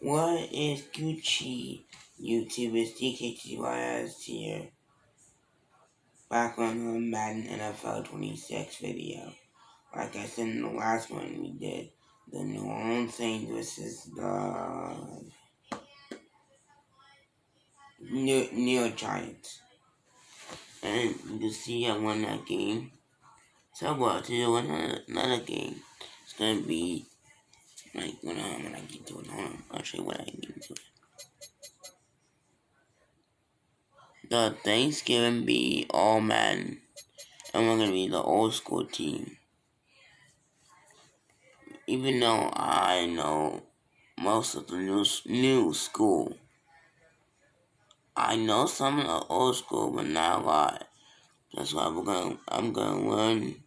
What is Gucci? YouTubers DKTYS here. Back on the Madden NFL 26 video. Like I said in the last one we did, the New Orleans Saints versus the New York Giants. And you can see I won that game. So to do another game, it's gonna be like when I get to it. Hold on, I'll show you what I get to it. The Thanksgiving be all Madden, and we're gonna be the old school team. Even though I know most of the new school, I know some of the old school, but not a lot. That's why I'm gonna learn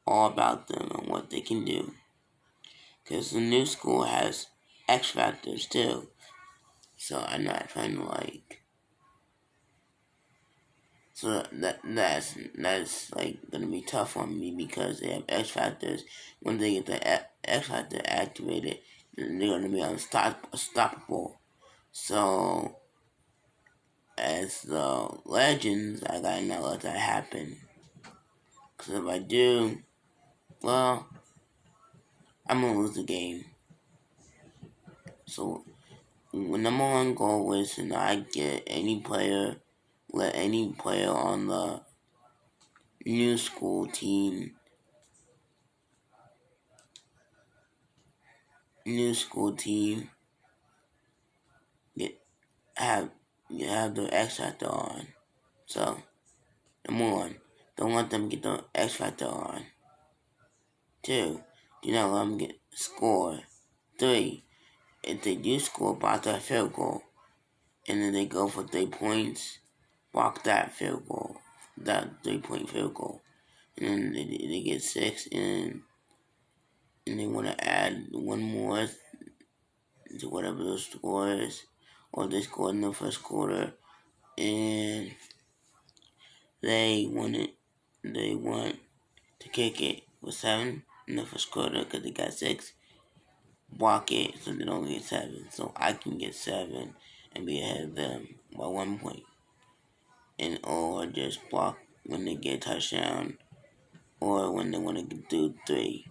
all about them and what they can do. Cause the new school has X factors too, so I'm not trying to like. So that's like gonna be tough on me because they have X factors. When they get the X factor activated, then they're gonna be unstoppable. So as the legends, I gotta not let that happen. Cause if I do, well, I'm gonna lose the game. So the number one goal is to not let any player on the new school team get have the X Factor on. So number one, don't let them get the X Factor on. Two, do not let them get score. Three, if they do score, block that field goal. And then they go for 3 points, block that field goal, that 3-point field goal. And then they get 6, and they want to add one more to whatever the score is, or they scored in the first quarter, and they want to kick it with 7 in the first quarter because they got 6. Block it so they don't get 7, so I can get 7 and be ahead of them by 1 point, and or just block when they get a touchdown or when they want to do 3.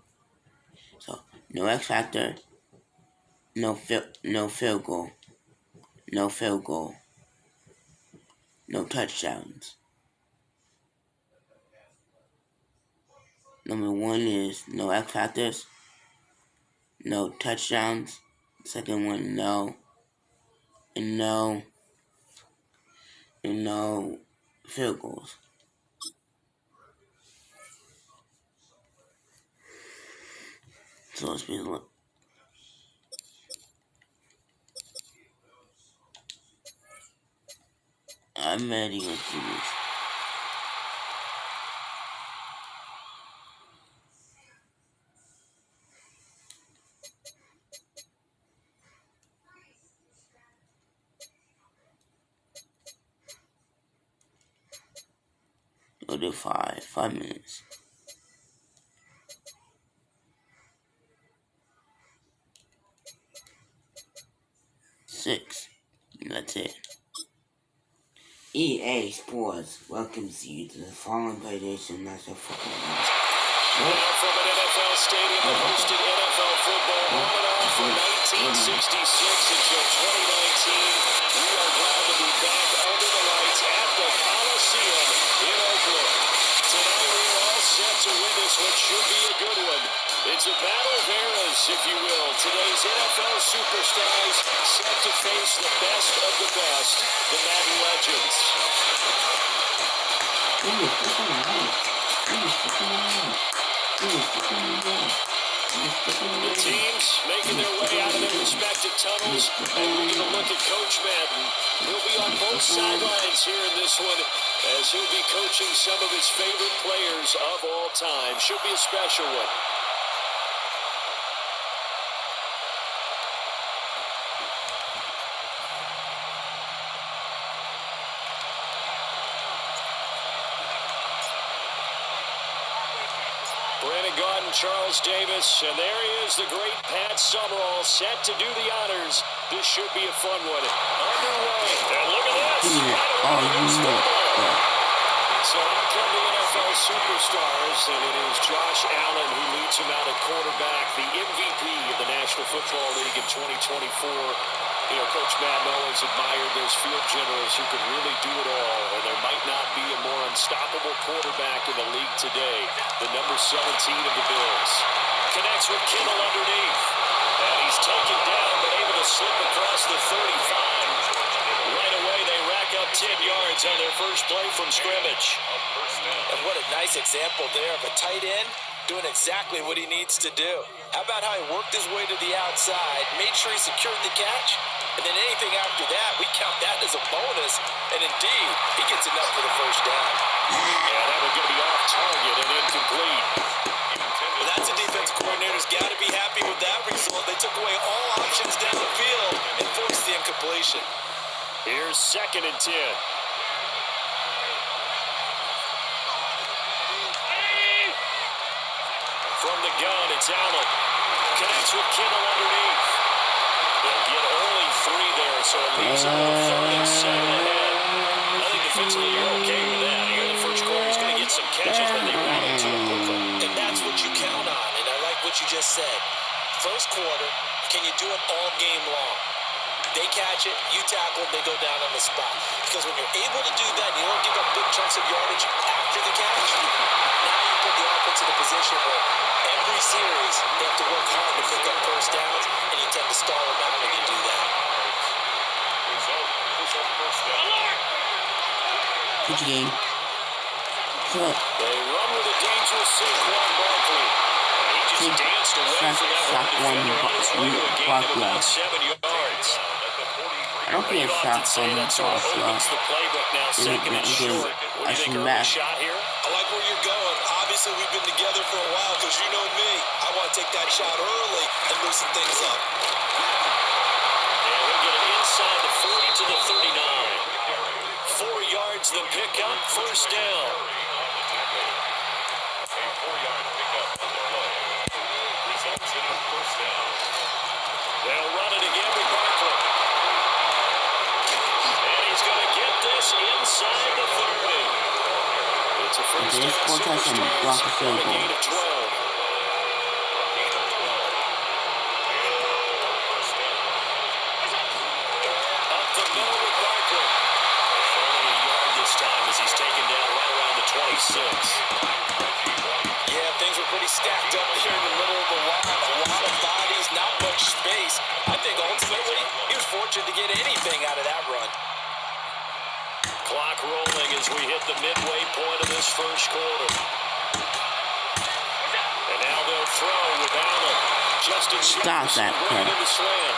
So no X factor, no field goal, no touchdowns. Number 1 is no X factors, no touchdowns. Second one, no, and no field goals. So let's be look. I'm ready. Let's do this. We'll do 5 minutes. 6. That's it. EA Sports welcomes you to the following presentation National Football League. From an NFL stadium that hosted NFL football on and off from 1966 until 2019, we are glad to be back under the lights at the Coliseum in Oakland. Tonight we are all set to witness what should be a good one. It's a battle of eras, if you will. Today's NFL superstars set to face the best of the best, the Madden legends. The teams making their way out of their respective tunnels, and we're going to look at Coach Madden. He'll be on both sidelines here in this one, as he'll be coaching some of his favorite players of all time. Should be a special one. Gone I'm Charles Davis, and there he is, the great Pat Summerall, set to do the honors. This should be a fun one. Underway, and look at this. So out come the NFL superstars, and it is Josh Allen who leads them out at quarterback, the MVP of the National Football League in 2024. You know, Coach Madden always admired those field generals who could really do it all, and there might not be a more unstoppable quarterback in the league today. The number 17 of the Bills connects with Kittle underneath, and he's taken down but able to slip across the 35. Right away, they rack up 10 yards on their first play from scrimmage. And what a nice example there of a tight end doing exactly what he needs to do. How about how he worked his way to the outside, made sure he secured the catch, and then anything after that, we count that as a bonus, and indeed, he gets enough for the first down. Yeah, that would get me off target and incomplete. Well, that's a defense coordinator's got to be happy with that result. They took away all options down the field and forced the incompletion. Here's 2nd and 10. From the gun, it's Allen. Connects with Kittle underneath. They'll get only 3 there, so it leaves them with 3rd and 7 ahead. I think defensively you're okay with that. Here in the first quarter, he's going to get some catches, but they rally to it quickly. And that's what you count on, and I like what you just said. First quarter, can you do it all game long? They catch it, you tackle them, they go down on the spot. Because when you're able to do that, you don't give up big chunks of yardage after the catch. Now you put the offense in a position where every series they have to work hard to pick up first downs, and you tend to stall them out when you do that. Good game. They run with a dangerous Saquon Barkley. He just danced away from that one defender on his way to a gain of about 7 yards. I don't think it's shot from Barkley. The playbook now, 2nd and short. What do you think early shot here? I like where you're going. Obviously, we've been together for a while because you know me. I want to take that shot early and loosen things up. And we'll get it inside the 40 to the 39. 4 yards the pickup, first down. They'll run it again with Barkley. And he's going to get this inside the 30. It's a first down. Block a field goal. Gain of 12. Up the middle with Barkley. Only a yard this time as he's taken down right around the 26. Yeah, things were pretty stacked up here in the middle of the line. A lot of bodies, not much space. I think ultimately he was fortunate to get anything out of that run. Clock rolling as we hit the midway point of this first quarter. And now they'll throw with Allen. Justin Stop that bringing in the slant.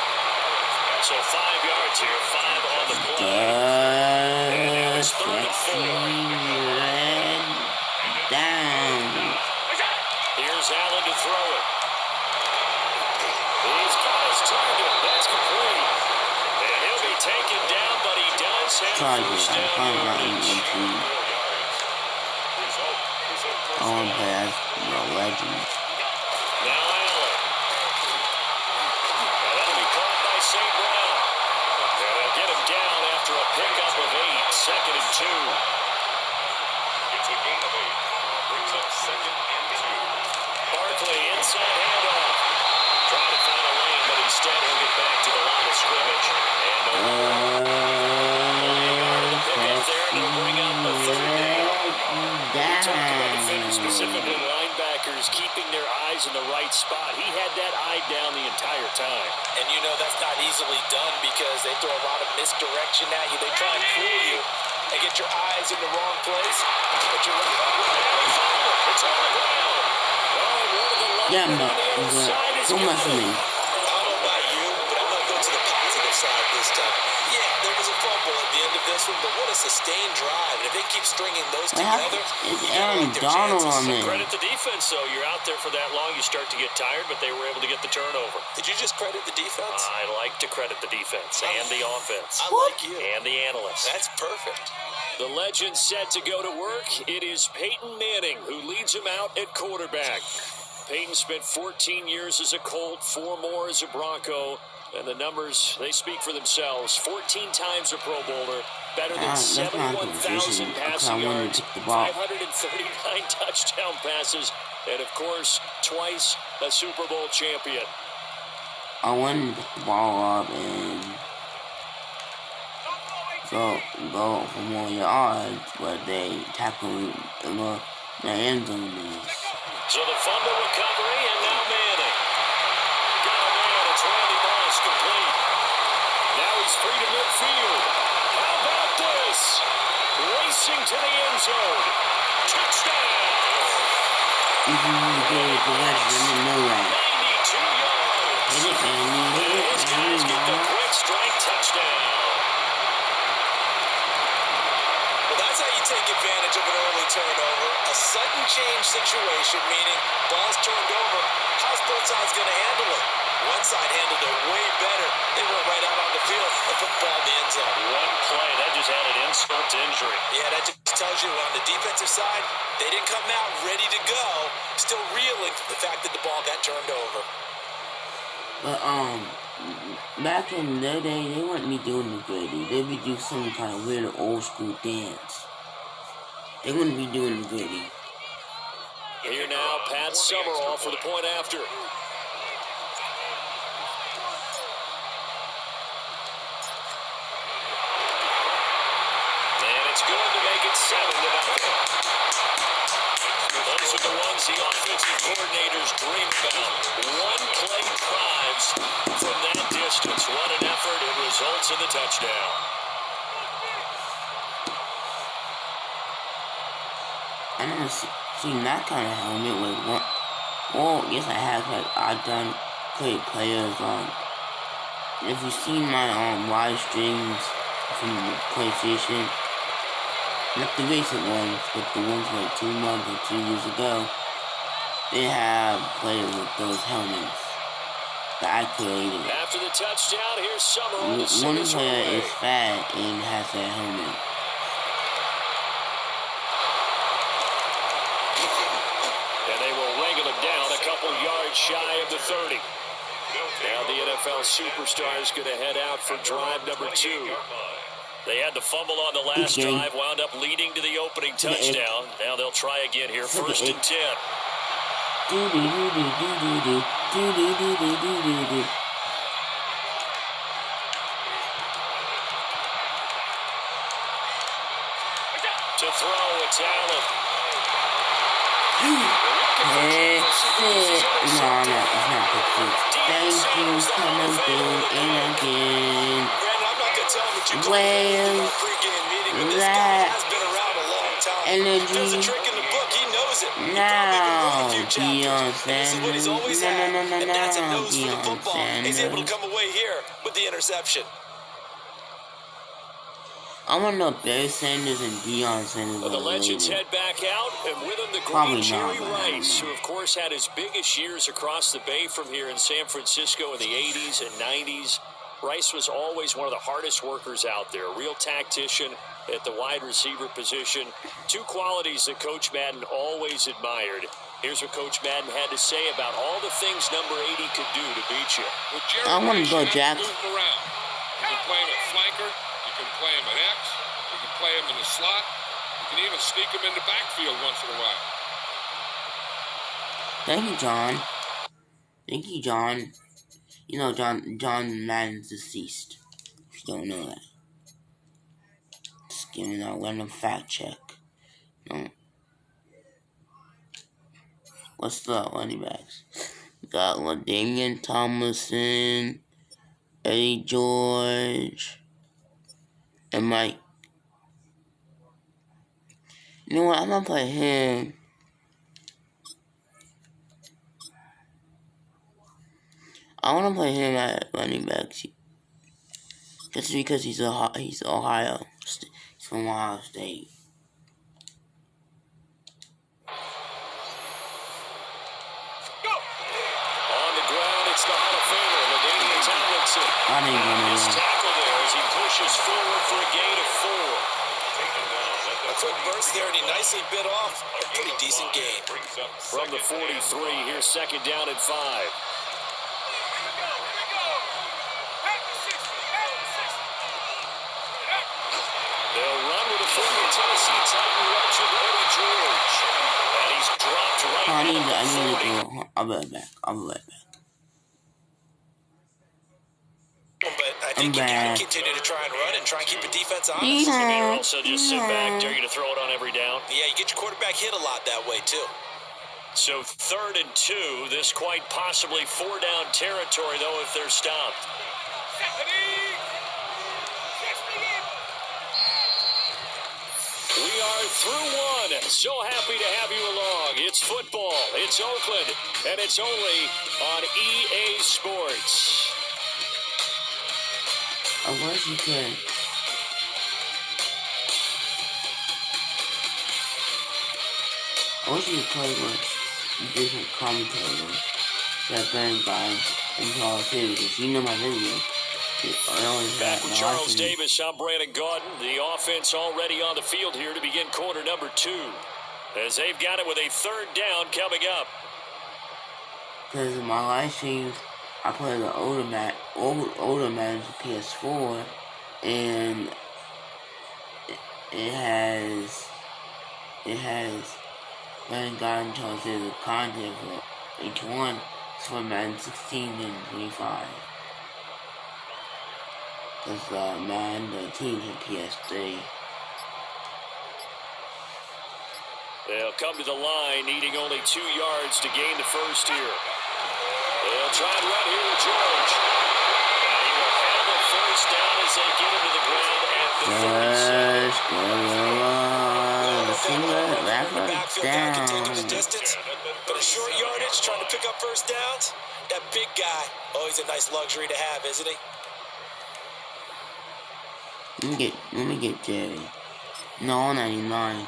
So 5 yards here, 5 on the play. And now it's 3rd and 4. Down. Here's Allen to throw it. He's got his target. That's complete. And he'll be taken down, but he does have first down. Oh, that's the legend. Now Allen. And that'll be caught by St. Brown. And they'll get him down after a pickup of 8. 2nd and 2. It's a gain of 8. Brings up 2nd and 2. Barkley inside handoff. Trying to find a lane, but instead he'll get back to the line of scrimmage. And the pickup there to bring up the 3rd down. We talked about defenders, specifically linebackers, keeping their eyes in the right spot. He had that eye down the entire time. And you know that's not easily done because they throw a lot of misdirection at you. They try and fool you and get your eyes in the wrong place. But you're right. It's on the ground. Yeah, but don't mess with me. I don't know about you, but I'm going to go to the positive side this time. Yeah, there was a fumble at the end of this one, but what a sustained drive. And if they keep stringing those together, it's Aaron Donald on there. Credit the defense, though. You're out there for that long, you start to get tired, but they were able to get the turnover. Did you just credit the defense? I like to credit the defense and the offense. I like you. And the analysts. That's perfect. The legend's set to go to work. It is Peyton Manning who leads him out at quarterback. Peyton spent 14 years as a Colt, 4 more as a Bronco. And the numbers, they speak for themselves. 14 times a Pro Bowler, better than 71,000 passing yards, 539 touchdown passes, and of course, twice a Super Bowl champion. I wanted to pick the ball up and go for more yards, but they tackled me in the end zone. So the fumble recovery, and now Manning. Got a man, it's Randy Moss, complete. Now he's free to midfield. How about this? Racing to the end zone. Touchdown! You can really get it to that, I didn't know that. 92 yards. Hit it, man. Those guys get the quick strike touchdown. Well, that's how you take advantage of an early turnover. A sudden change situation, meaning ball's turned over. How's both sides going to handle it? One side handled it way better. They went right out on the field and put the ball in the end zone. One play, that just added insult to injury. Yeah, that just tells you on the defensive side, they didn't come out ready to go, still reeling from the fact that the ball got turned over. But, back in their day, they wouldn't be doing the gritty. They'd be doing some kind of weird old school dance. They wouldn't be doing the gritty. Here now, Pat Summerall for the point after. And it's good to make it 7-0. Those are the ones the offensive coordinators dream about. One-play drives from that distance. What an effort. It results in the touchdown. I never seen that kind of helmet with one. Well, yes, I have. Like, I've done great players. If you've seen my live streams from the PlayStation, not the recent ones, but the ones like 2 months or 2 years ago, they have players with those helmets that I created. After the touchdown, here's Summerall. One player is fat and has that helmet. And they will wrangle him down a couple yards shy of the 30. Now the NFL superstar is going to head out for drive number 2. They had the fumble on the last drive, wound up leading to the opening touchdown. Now they'll try again here, 1st and 10. To throw, it's Allen. No, it's not perfect. Thank you, coming through and again. Well, that energy. Now, Deion Sanders. No, Deion Sanders. He's able to come away here with the interception. I want to know if Barry Sanders and Deion Sanders Well, the Legends head back out, and with them the great Jerry Rice, who of course had his biggest years across the bay from here in San Francisco in the 80s and 90s. Rice was always one of the hardest workers out there, a real tactician at the wide receiver position. 2 qualities that Coach Madden always admired. Here's what Coach Madden had to say about all the things number 80 could do to beat you. With Jerry I want to go, Jack. You can play him at flanker. You can play him at X. You can play him in the slot. You can even sneak him in the backfield once in a while. Thank you, John. Thank you, John. You know, John Madden's deceased. If you don't know that. Just giving out a random fact check. No. What's the running backs? We got LaDainian Tomlinson, Eddie George, and Mike. You know what? I'm gonna play him. I want to play him at running back just because he's Ohio. He's from Ohio State. On the ground, it's the Hall of Famer, LaDainian Tomlinson. I didn't go His nowhere. tackle there as he pushes forward for a gain of 4. quick burst there, and he nicely bit off a pretty decent gain. From the 43, here's second down and 5. They'll run with a former Tennessee Titan legend, Eddie George. And he's dropped right I need at the 40. to go. I'll be right back. But I think you got to continue to try and run and try and keep the defense honest. And you also just sit back, dare you to throw it on every down. Yeah, you get your quarterback hit a lot that way, too. So 3rd and 2, this quite possibly 4-down territory, though, if they're stopped. We are through one. So happy to have you along. It's football, it's Oakland, and it's only on EA Sports. I wish you could. I wish you could play with different commentators that Ben Guy and Charles City, because you know my videos. Back with Charles Davis, I'm Brandon Gaudin. The offense already on the field here to begin quarter number 2. As they've got it with a 3rd down coming up. Because in my live streams, I play the older Madden PS4, and it has Brandon Gaudin Charles Davis content for each one. It's for Madden 16 and 25. Because the teams are PS3. They'll come to the line, needing only 2 yards to gain the first here. They'll try and run here with George. And he will have the first down as they get into the ground at the 37. But a short yardage, trying to pick up first downs. That big guy, always a nice luxury to have, isn't he? Let me get Jerry. No, 99.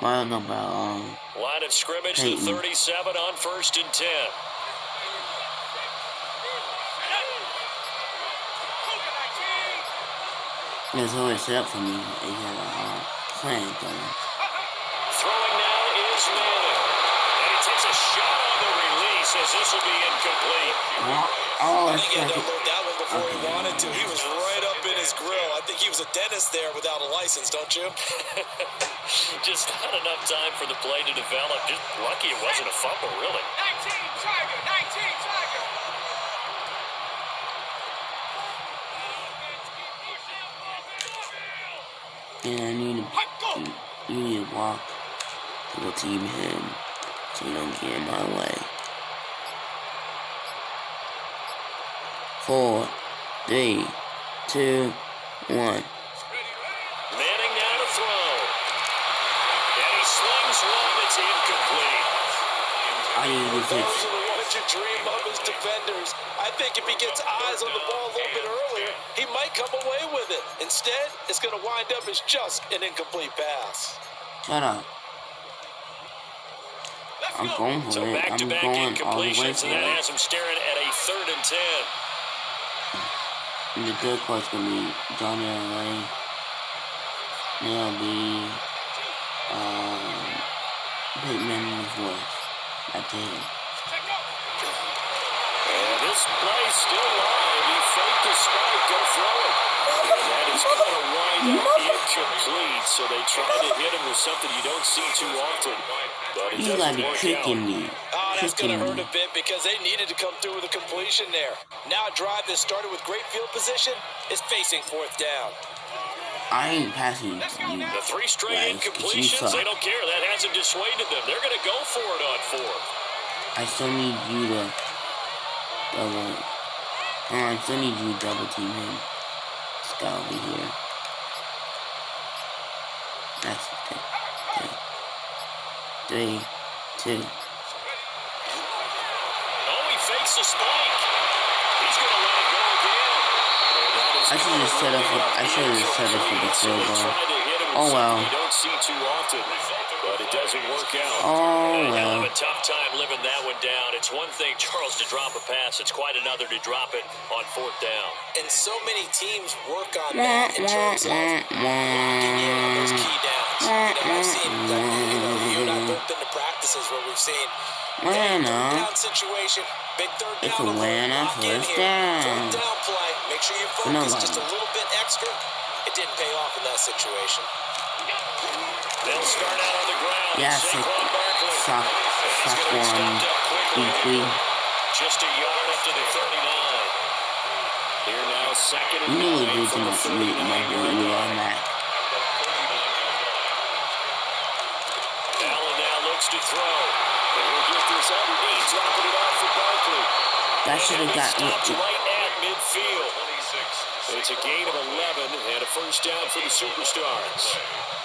Well, I don't know about, line of scrimmage to 37 on 1st and 10. It's always set up for me. They got a plan going. Throwing now is Manning. And he takes a shot on the release as this will be incomplete. I think he had to unload that one before he wanted to. He was right up in his grill. I think he was a dentist there without a license, don't you? Just not enough time for the play to develop. Just lucky it wasn't a fumble, really. 19 Tiger. And you need to walk to the team him so you don't get in my way. 4, 3, 2, 1. Manning now to throw. And he slings one that's incomplete. I need to fix. Those are the ones you dream of as defenders. I think if he gets eyes on the ball a little bit earlier, he might come away with it. Instead, it's going to wind up as just an incomplete pass. Shut up. I'm going for so it. back-to-back incompletions, and that has him staring at a 3rd and 10. And the good coach gonna be Johnny LA. They'll be Big Man in his voice. That's him. And this play still live. He faked the spike, go throw it. And that is going to wind up incomplete. So they try to hit him with something you don't see too often. But it He's doesn't like work tricking out. me. Oh, that's going to hurt a bit because they needed to come through with a completion there. Now a drive that started with great field position is facing 4th down. I ain't passing to you. The 3 straight incompletions, they don't care. That hasn't dissuaded them. They're going to go for it on 4th. I still need you to I still need you to double team him. This guy over here. That's okay. 3, 2. Oh, he fakes the spike. He's going to let it go again. I should have set up for the field goal. Oh well. You don't see too often, but it doesn't work out. Oh, He'll well. have a tough time living that one down. It's one thing, Charles, to drop a pass. It's quite another to drop it on 4th down. And so many teams work on that in terms of locking in on those key downs. I've seen, you and I both been to practices where we've seen third down situation, big third It's down a win on first down. Third down play. Make sure you focus just a little bit extra. It didn't pay off in that situation. They'll start out on the ground. Yeah, Saquon Barkley. Sock one, quickly. Just a yard up to the 39. Here now, second and You knew 9 we from the did 39-yard on line. that. Allen now looks to throw. And he'll get this underneath, dropping it off for Barkley. That should have got Stopped right at midfield. It's a gain of 11 and a first down for the Superstars.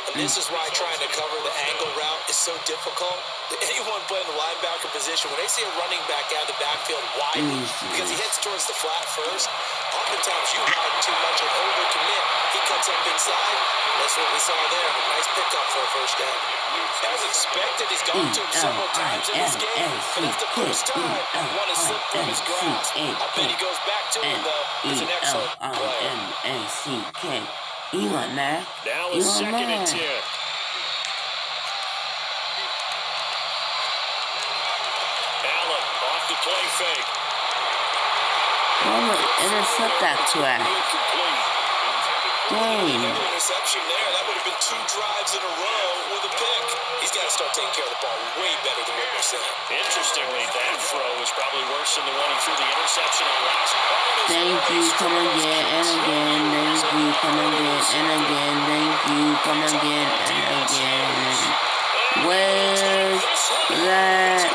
And this is why trying to cover the angle route is so difficult. Anyone playing the linebacker position, when they see a running back out of the backfield wide, because he heads towards the flat first, oftentimes you hide too much and overcommit. He cuts up inside. That's what we saw there. A nice pickup for a first down. As expected, he's gone to him several times in this game, but that's the first time one has slipped from his grasp. I bet he goes back to him, though. It's an excellent play. Elon, man. Now a second and 10. Allen off the play fake. Intercept that crap. Dang. Interception there. That would have been 2 drives in a row with a pick. He's got to start taking care of the ball way better than what we're seeing. Interestingly, that throw was probably worse than the one he threw the interception on last. Thank you, come again and again. Thank you, come again and again. Thank you, come again and again. Where's that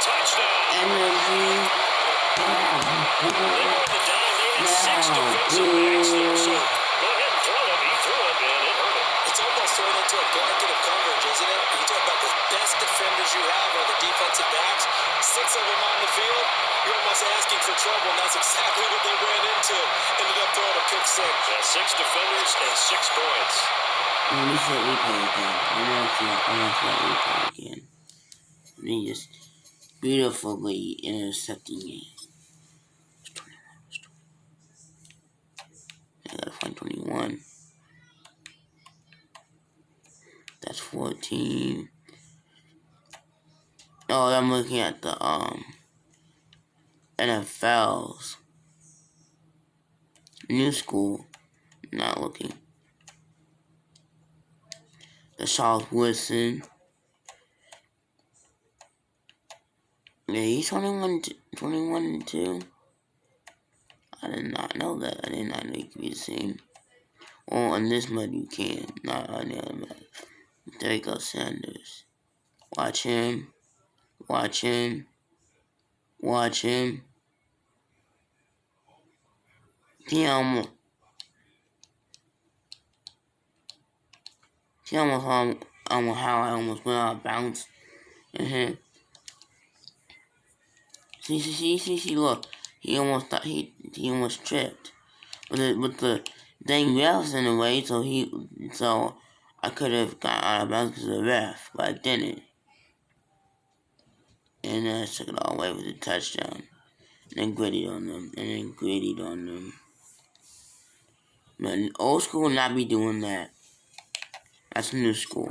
energy? It's almost turned into a blanket of coverage, isn't it? You talk about the best defenders you have are the defensive backs. 6 of them on the field. You're almost asking for trouble, and that's exactly what they ran into. Ended up throwing a pick 6. Yeah, 6 defenders and 6 points. Let me see replay again. I want to replay again. They just beautifully intercepting me. I gotta find 21. That's 14. Oh, I'm looking at the NFL's new school. Not looking. The Charles Woodson. Yeah, he's 21 and 2. I did not know that. I did not know you could be the same. Well, on this mud you can. Not on the other mud. There goes Sanders. Watch him. Watch him. Watch him. See how I almost went out of bounds. See, look. He almost thought he almost tripped. With the dang refs in the way, so I could have got out of bounds because of the ref, but I didn't. And then I took it all away with a touchdown. And then gritted on them. But old school will not be doing that. That's new school.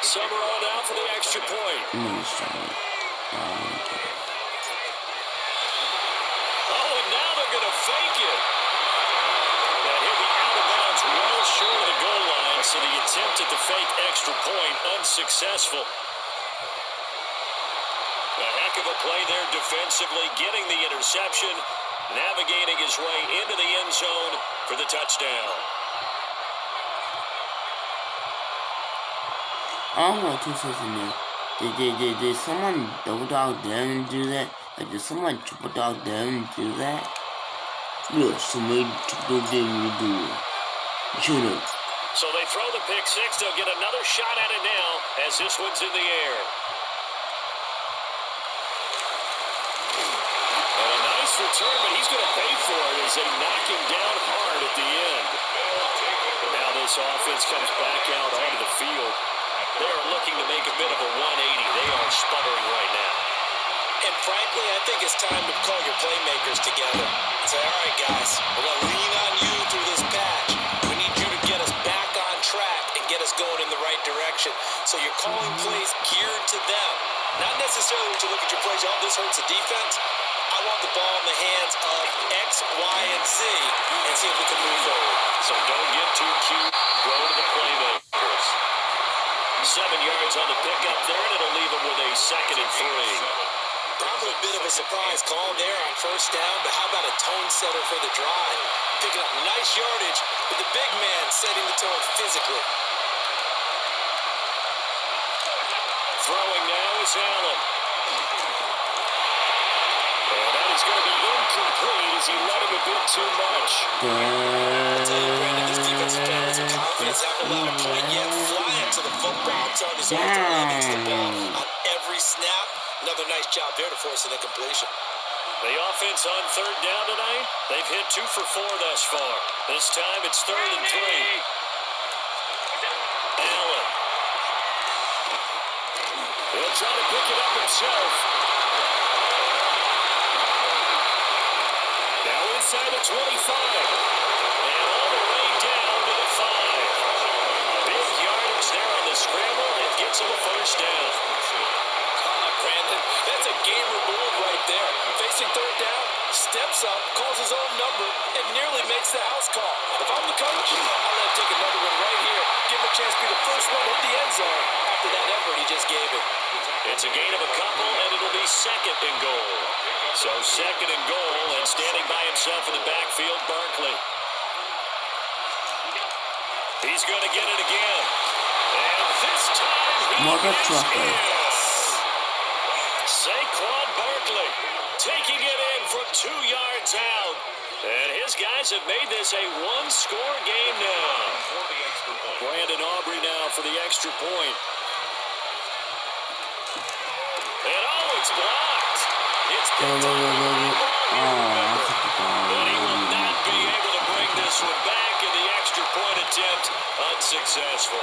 Summerall now for the extra point. Let's try it. Okay. Oh, and now they're going to fake it. And he'll be out of bounds well short of the goal line, so the attempt at the fake extra point unsuccessful. A heck of a play there defensively, getting the interception, navigating his way into the end zone for the touchdown. I don't want to say something. Did someone double dog them and do that? Like, did someone triple dog them and do that? Yeah, somebody triple dog them and do it. Shut up. So they throw the pick 6. They'll get another shot at it now as this one's in the air. And a nice return, but he's going to pay for it as they knock him down hard at the end. Now the this offense comes back out onto the field, they are looking to make a bit of a 180. They are sputtering right now. And frankly, I think it's time to call your playmakers together and say, all right, guys, we're going to lean on you through this patch. We need you to get us back on track and get us going in the right direction. So you're calling plays geared to them. Not necessarily to look at your plays, oh, this hurts the defense. I want the ball in the hands of X, Y, and Z and see if we can move forward. So don't get too cute. Go to the playmakers. 7 yards on the pickup there, and it'll leave them with a 2nd and 3. Probably a bit of a surprise call there on first down, but how about a tone setter for the drive? Picking up nice yardage with the big man setting the tone physically. Throwing now is Allen. And that is going to be incomplete as he let him a bit too much. I'll tell you, Brandon, this defense is playing with some confidence. Haven't allowed a point yet. Flying to the football. I'm telling you, Zoltan gets the ball on every snap. Another nice job there to force an incompletion. The offense on 3rd down tonight, they've hit 2 for 4 thus far. This time it's 3rd and 3. Allen. He'll try to pick it up himself. Now inside the 25. And all the way down to the 5. Big yardage there on the scramble. It gets him a first down. Brandon, that's a gamer move right there. Facing 3rd down, steps up, calls his own number, and nearly makes the house call. If I'm the coach, I'll let him take another one right here. Give him a chance to be the first one to hit the end zone after that effort he just gave him. It's a gain of a couple, and it'll be 2nd and goal. So 2nd and goal, and standing by himself in the backfield, Barkley. He's going to get it again. And this time he is. Saquon Barkley taking it in from 2 yards out. And his guys have made this a one-score game now. Brandon Aubrey now for the extra point. And it's blocked. It's picked up. But he will not be able to bring this one back, and the extra point attempt unsuccessful.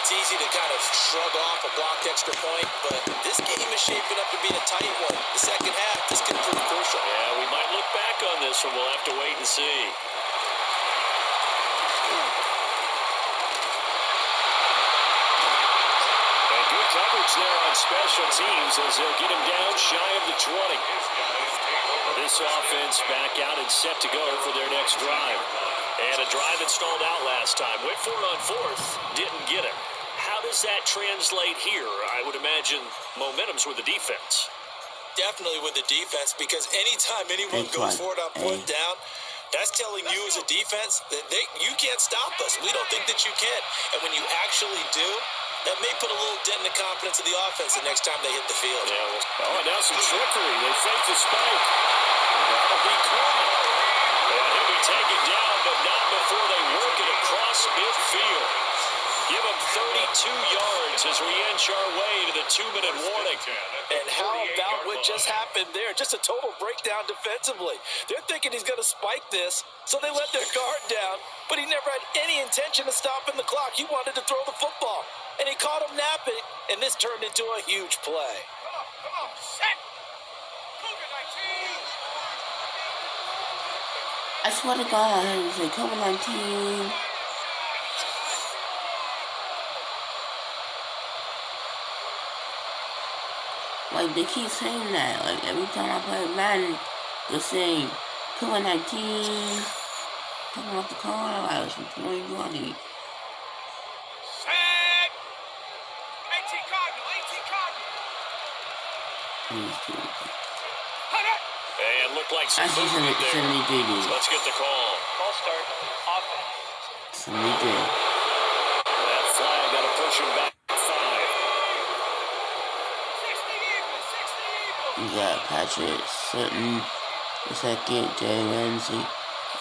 It's easy to kind of shrug off a blocked extra point, but this game is shaping up to be a tight one. The second half, this could prove crucial. Yeah, we might look back on this one. We'll have to wait and see. And good coverage there on special teams as they'll get him down shy of the 20. This offense back out and set to go for their next drive. And a drive that stalled out last time. Went for it on 4th, didn't get it. How does that translate here? I would imagine momentum's with the defense. Definitely with the defense, because anytime anyone goes for it on 4th down, that's telling you as a defense that you can't stop us. We don't think that you can. And when you actually do, that may put a little dent in the confidence of the offense the next time they hit the field. Yeah, and now some trickery. They fake the spike. That'll be caught. And he'll be taken down, but not before they work it across midfield. Give him 32 yards as we inch our way to the 2-minute warning. And how about what just happened there? Just a total breakdown defensively. They're thinking he's going to spike this, so they let their guard down. But he never had any intention of stopping the clock. He wanted to throw the football. And he caught him napping, and this turned into a huge play. Come on, set! I swear to God, it's like COVID-19. Like, they keep saying that. Like, every time I play Madden, they're saying COVID-19. Talking about the coronavirus from 2020. Set! AT Cardinal, AT Cardinal. And looked like some I see movement there. 73 dudes. Let's get the call. Ball start, offense. 73. That flag got to push him back 5. You got Patrick Sutton, the second, Jay Ramsey,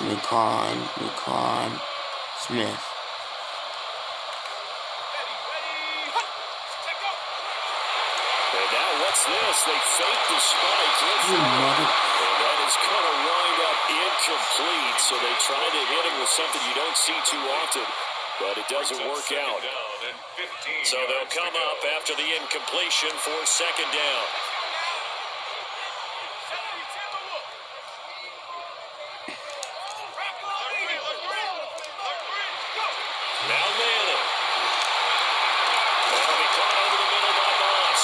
McCon, Smith. And now what's this? They fake the spike. And that is going to wind up incomplete. complete, so they try to hit him with something you don't see too often, but it doesn't work out. So they'll come up after the incompletion for second down. Now Manning. That'll be caught over the middle by Moss.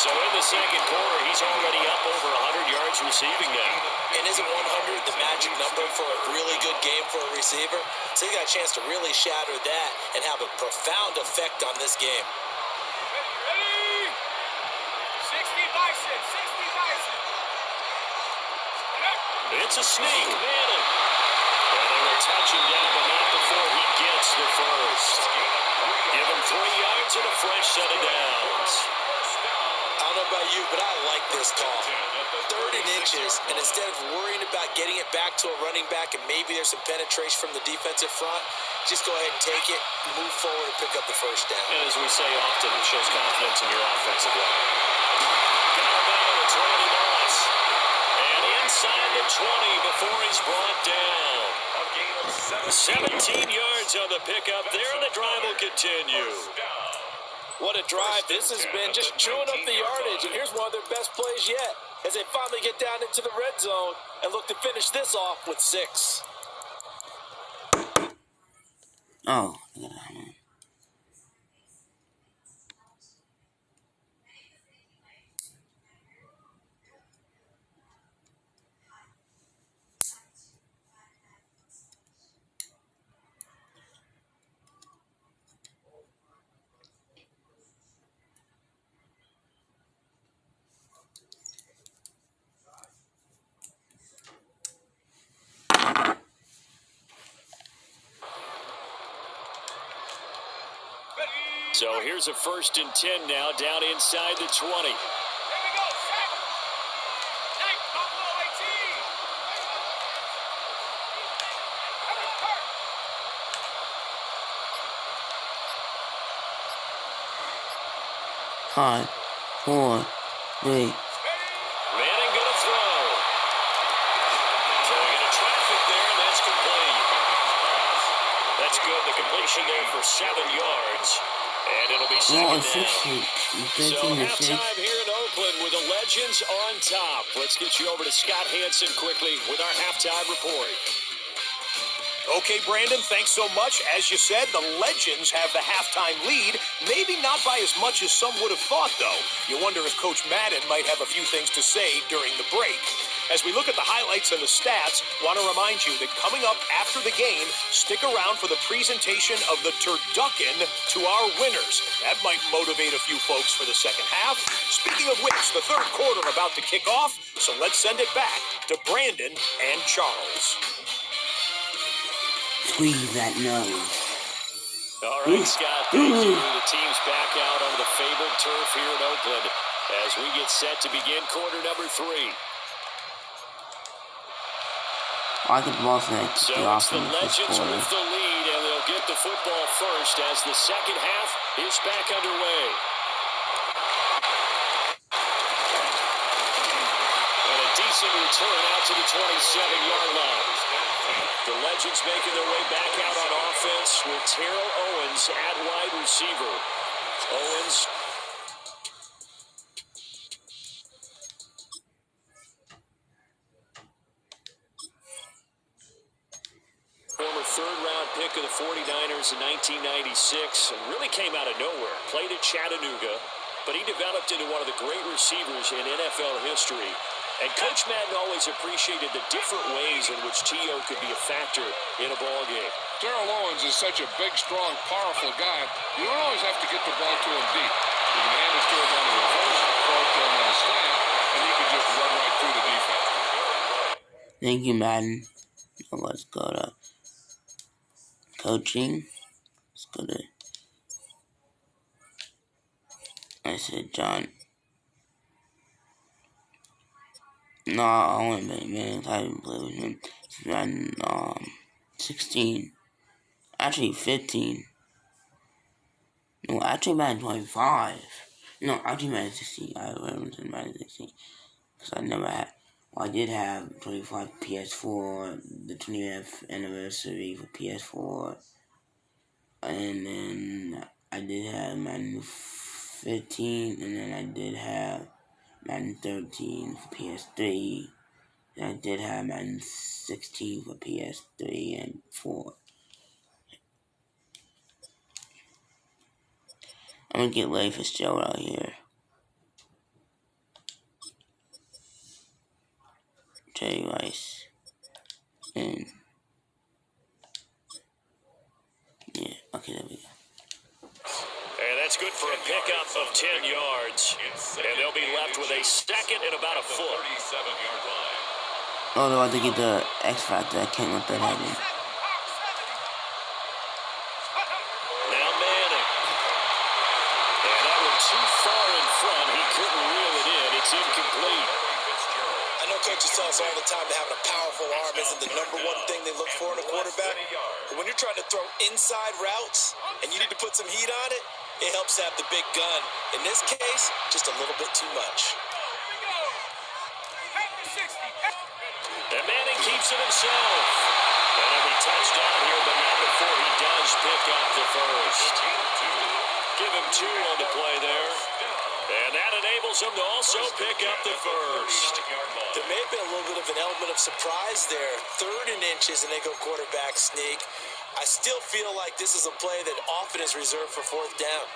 So in the second quarter, he's already up over 100 yards receiving now. And isn't 100 the magic number for a really good game for a receiver? So he got a chance to really shatter that and have a profound effect on this game. Ready? 60 bison, 60 bison. It's a sneak, Manning. And they will touch him down, but not before he gets the first. Give him 3 yards and a fresh set of downs. I don't know about you, but I like this call. 3rd and inches, and instead of worrying about getting it back to a running back and maybe there's some penetration from the defensive front, just go ahead and take it, move forward, and pick up the first down. And as we say often, it shows confidence in your offensive line. Got a man, it's Randy Moss. And inside the 20 before he's brought down. 17 yards on the pickup there, and the drive will continue. What a drive this has been, just chewing up the yardage. And here's one of their best plays yet, as they finally get down into the red zone and look to finish this off with 6. Oh, yeah. So here's a 1st and 10 now, down inside the 20. Five, 4, 3. Manning gonna throw. So we get a traffic there, and that's complete. That's good. The completion there for 7 yards. And it'll be second down. So 13 to 6. halftime here in Oakland with the Legends on top. Let's get you over to Scott Hansen quickly with our halftime report. Okay, Brandon, thanks so much. As you said, the Legends have the halftime lead. Maybe not by as much as some would have thought, though. You wonder if Coach Madden might have a few things to say during the break. As we look at the highlights and the stats, want to remind you that coming up after the game, stick around for the presentation of the turducken to our winners. That might motivate a few folks for the second half. Speaking of which, the third quarter about to kick off, so let's send it back to Brandon and Charles. Squeeze that nose. All right, Scott, thank you. The team's back out on the fabled turf here in Oakland as we get set to begin quarter number 3. I could boss that So the it's the offense this Legends quarter. with the lead, and they'll get the football first as the second half is back underway. And a decent return out to the 27-yard line. The Legends making their way back out on offense with Terrell Owens at wide receiver. Owens former third-round pick of the 49ers in 1996, and really came out of nowhere. Played at Chattanooga, but he developed into one of the great receivers in NFL history. And Coach Madden always appreciated the different ways in which T.O. could be a factor in a ball game. Terrell Owens is such a big, strong, powerful guy. You don't always have to get the ball to him deep. You can hand it to him on the reverse, throw it to him on the slant, and he can just run right through the defense. Thank you, Madden. Now let's go to coaching. Let's go to, I said John. No, I only been minutes. I haven't played with him since I'm 16. Actually 15. No, actually Madden 25. No, actually Madden 16. I remember Madden 16. Because I never had. Well, I did have 25 PS4, the 20th anniversary for PS4, and then I did have Madden 15, and then I did have Madden 13 for PS3, and I did have Madden 16 for PS3 and 4. I'm gonna get Larry Fitzgerald out here. Jerry Rice. And yeah, okay, there we go. And that's good for a pickup of 10 yards. And they'll be left with a second and about a foot. Oh, no, I have to get the X Factor. I can't let that happen. Now Manning. And that one too far in front. He couldn't reel it in. It's incomplete. I know coaches tell us all the time that having a powerful arm isn't the number one thing they look for in a quarterback. But when you're trying to throw inside routes and you need to put some heat on it, it helps to have the big gun. In this case, just a little bit too much. And Manning keeps it himself. And he'll be touchdown here, but not before he does pick up the first. Give him 2 on the play there. And that enables him to also pick up the first. There may have been a little bit of an element of surprise there. 3rd and inches, and they go quarterback sneak. I still feel like this is a play that often is reserved for 4th down.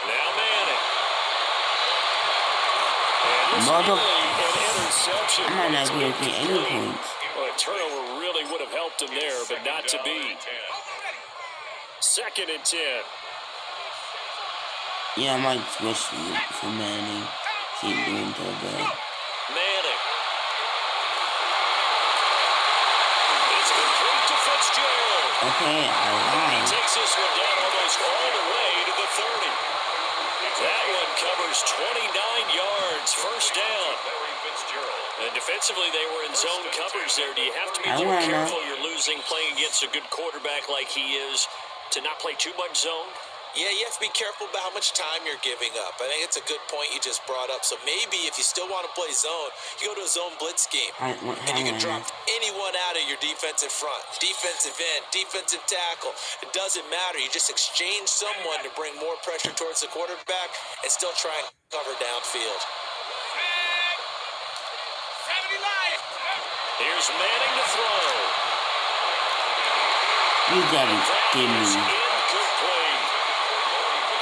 Now Manning. Mother... An interception. I'm not going to get any points. Well, a turnover really would have helped him there, but not to be. 2nd and 10. Yeah, I might switch for Manning. Keep doing so good. Manning. It's complete to Fitzgerald. Okay, I He lied. takes this one down almost all the way to the 30. That one covers 29 yards, 1st down. And defensively, they were in zone coverage there. Do you have to be more careful? You're losing playing against a good quarterback like he is to not play too much zone? Yeah, you have to be careful about how much time you're giving up. I think it's a good point you just brought up. So maybe if you still want to play zone, you go to a zone blitz scheme. And you can drop anyone out of your defensive front. Defensive end, defensive tackle. It doesn't matter. You just exchange someone to bring more pressure towards the quarterback and still try and cover downfield. Here's Manning to throw. You gotta give me.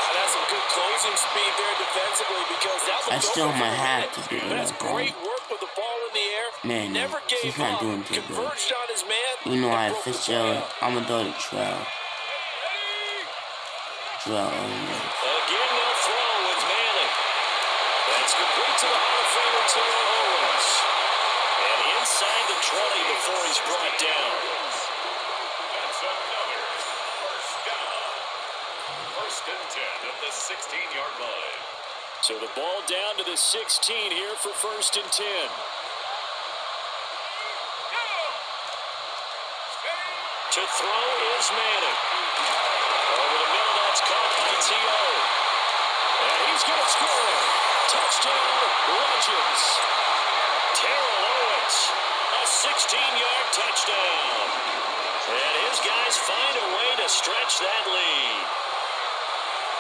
That's some good closing speed there defensively because that was I still might have to do That's that. great work with the ball in the air. Man, Never gave he's not up. doing too good. Converged on his man. You know I have Fitzgerald. I'm gonna throw the trail. Trail. Again, they'll throw with Manning. That's complete to the Hall of Famer, Terrell Owens. And inside the 20 before he's brought down. That's another first down. 1st and 10 at the 16-yard line. So the ball down to the 16 here for 1st and 10. To throw is Manning. Over the middle, that's caught by T.O. And he's going to score. Touchdown, Legends. Terrell Owens, a 16-yard touchdown. And his guys find a way to stretch that lead.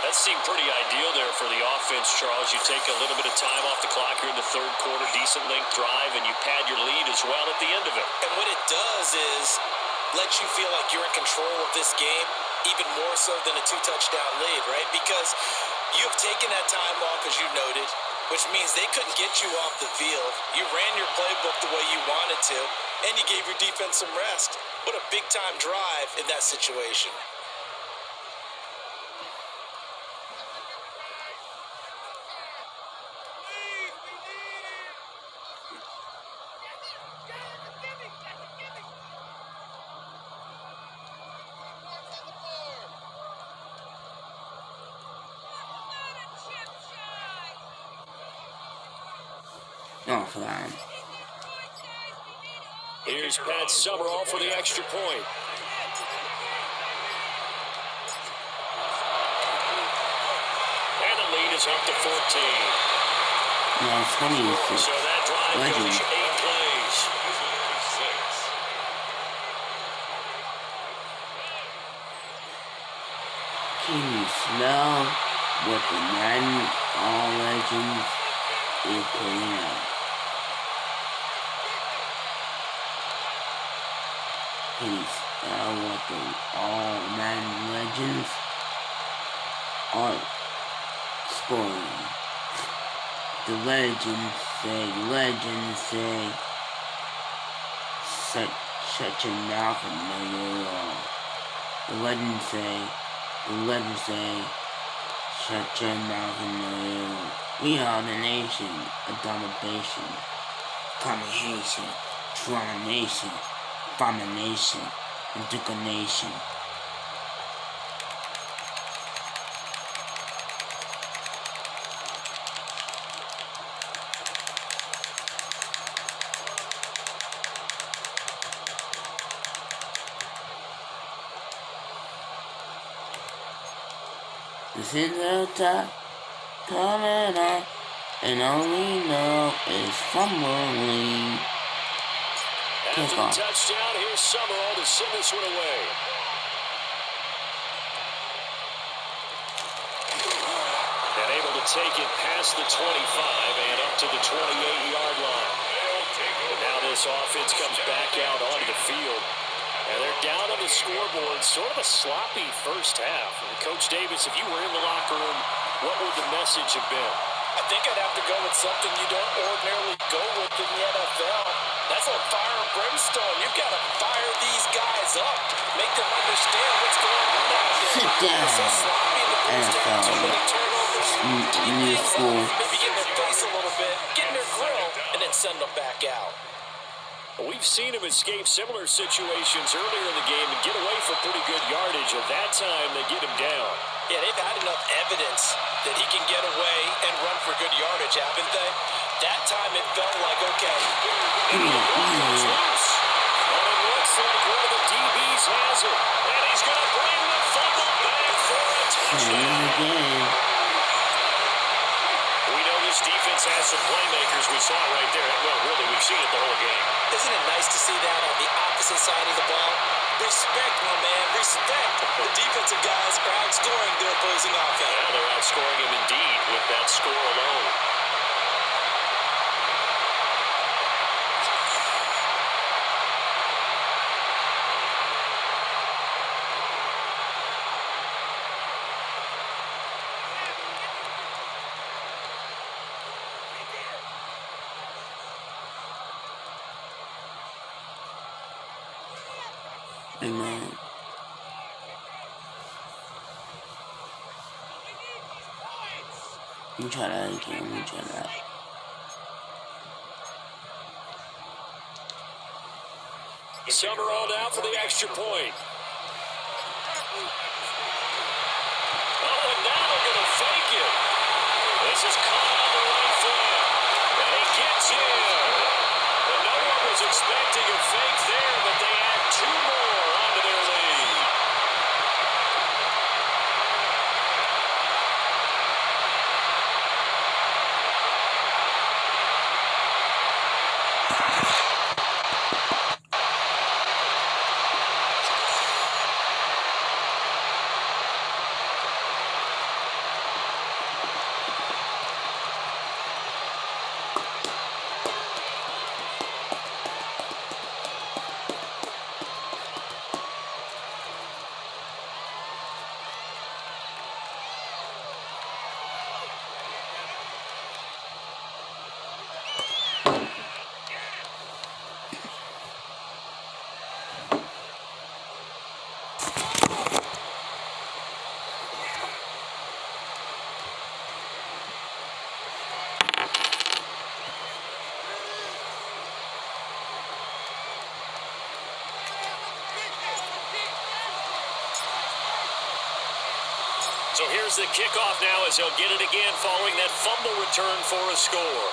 That seemed pretty ideal there for the offense, Charles. You take a little bit of time off the clock here in the 3rd quarter, decent length drive, and you pad your lead as well at the end of it. And what it does is let you feel like you're in control of this game, even more so than a 2-touchdown lead, right? Because you've taken that time off, as you noted, which means they couldn't get you off the field. You ran your playbook the way you wanted to, and you gave your defense some rest. What a big-time drive in that situation. Oh, fine. Here's Pat Summerall for the extra point. And the lead Davis up to 14. No, 26. So that drive Legends. goes 8 plays. Can you smell what the Madden All Legends is putting out? Can you smell what the All Madden Legends are scoring? The legends say, shut your mouth and know your law. The legends say, shut your mouth and know your law. We are the nation, abomination, communication, domination, abomination, indignation. The center top, coming up, and all we know is fumbling. After the touchdown, here's Summerall to send this one away. And able to take it past the 25 and up to the 28-yard line. And now this offense comes back out onto the field. And they're down on the scoreboard. Sort of a sloppy first half. And Coach Davis, if you were in the locker room, what would the message have been? I think I'd have to go with something you don't ordinarily go with in the NFL. That's like fire and brimstone. You've got to fire these guys up. Make them understand what's going on out there. Sit down. They're so sloppy in the first half. Too many turnovers. New school. Maybe get in their face a little bit, get in their grill, and then send them back out. We've seen him escape similar situations earlier in the game and get away for pretty good yardage. At that time, they get him down. Yeah, they've had enough evidence that he can get away and run for good yardage, haven't they? That time it felt like, okay. And it looks like one of the DBs has it. And he's going to bring the fumble back for a touchdown. We know this defense has some playmakers. We saw it right there. Well, really, we've seen it the whole game. Isn't it nice to see that on the opposite side of the ball? Respect, my man, respect. The defensive guys are outscoring their opposing offense. Yeah, they're outscoring him indeed with that score alone. Amen. Let me try that again. Let me try that. Summerall down for the extra point. Oh, and now they're going to fake it. This is caught on the right foot. And he gets in. And no one was expecting a fake there, but they add 2 more onto their lead. So here's the kickoff now as he'll get it again following that fumble return for a score.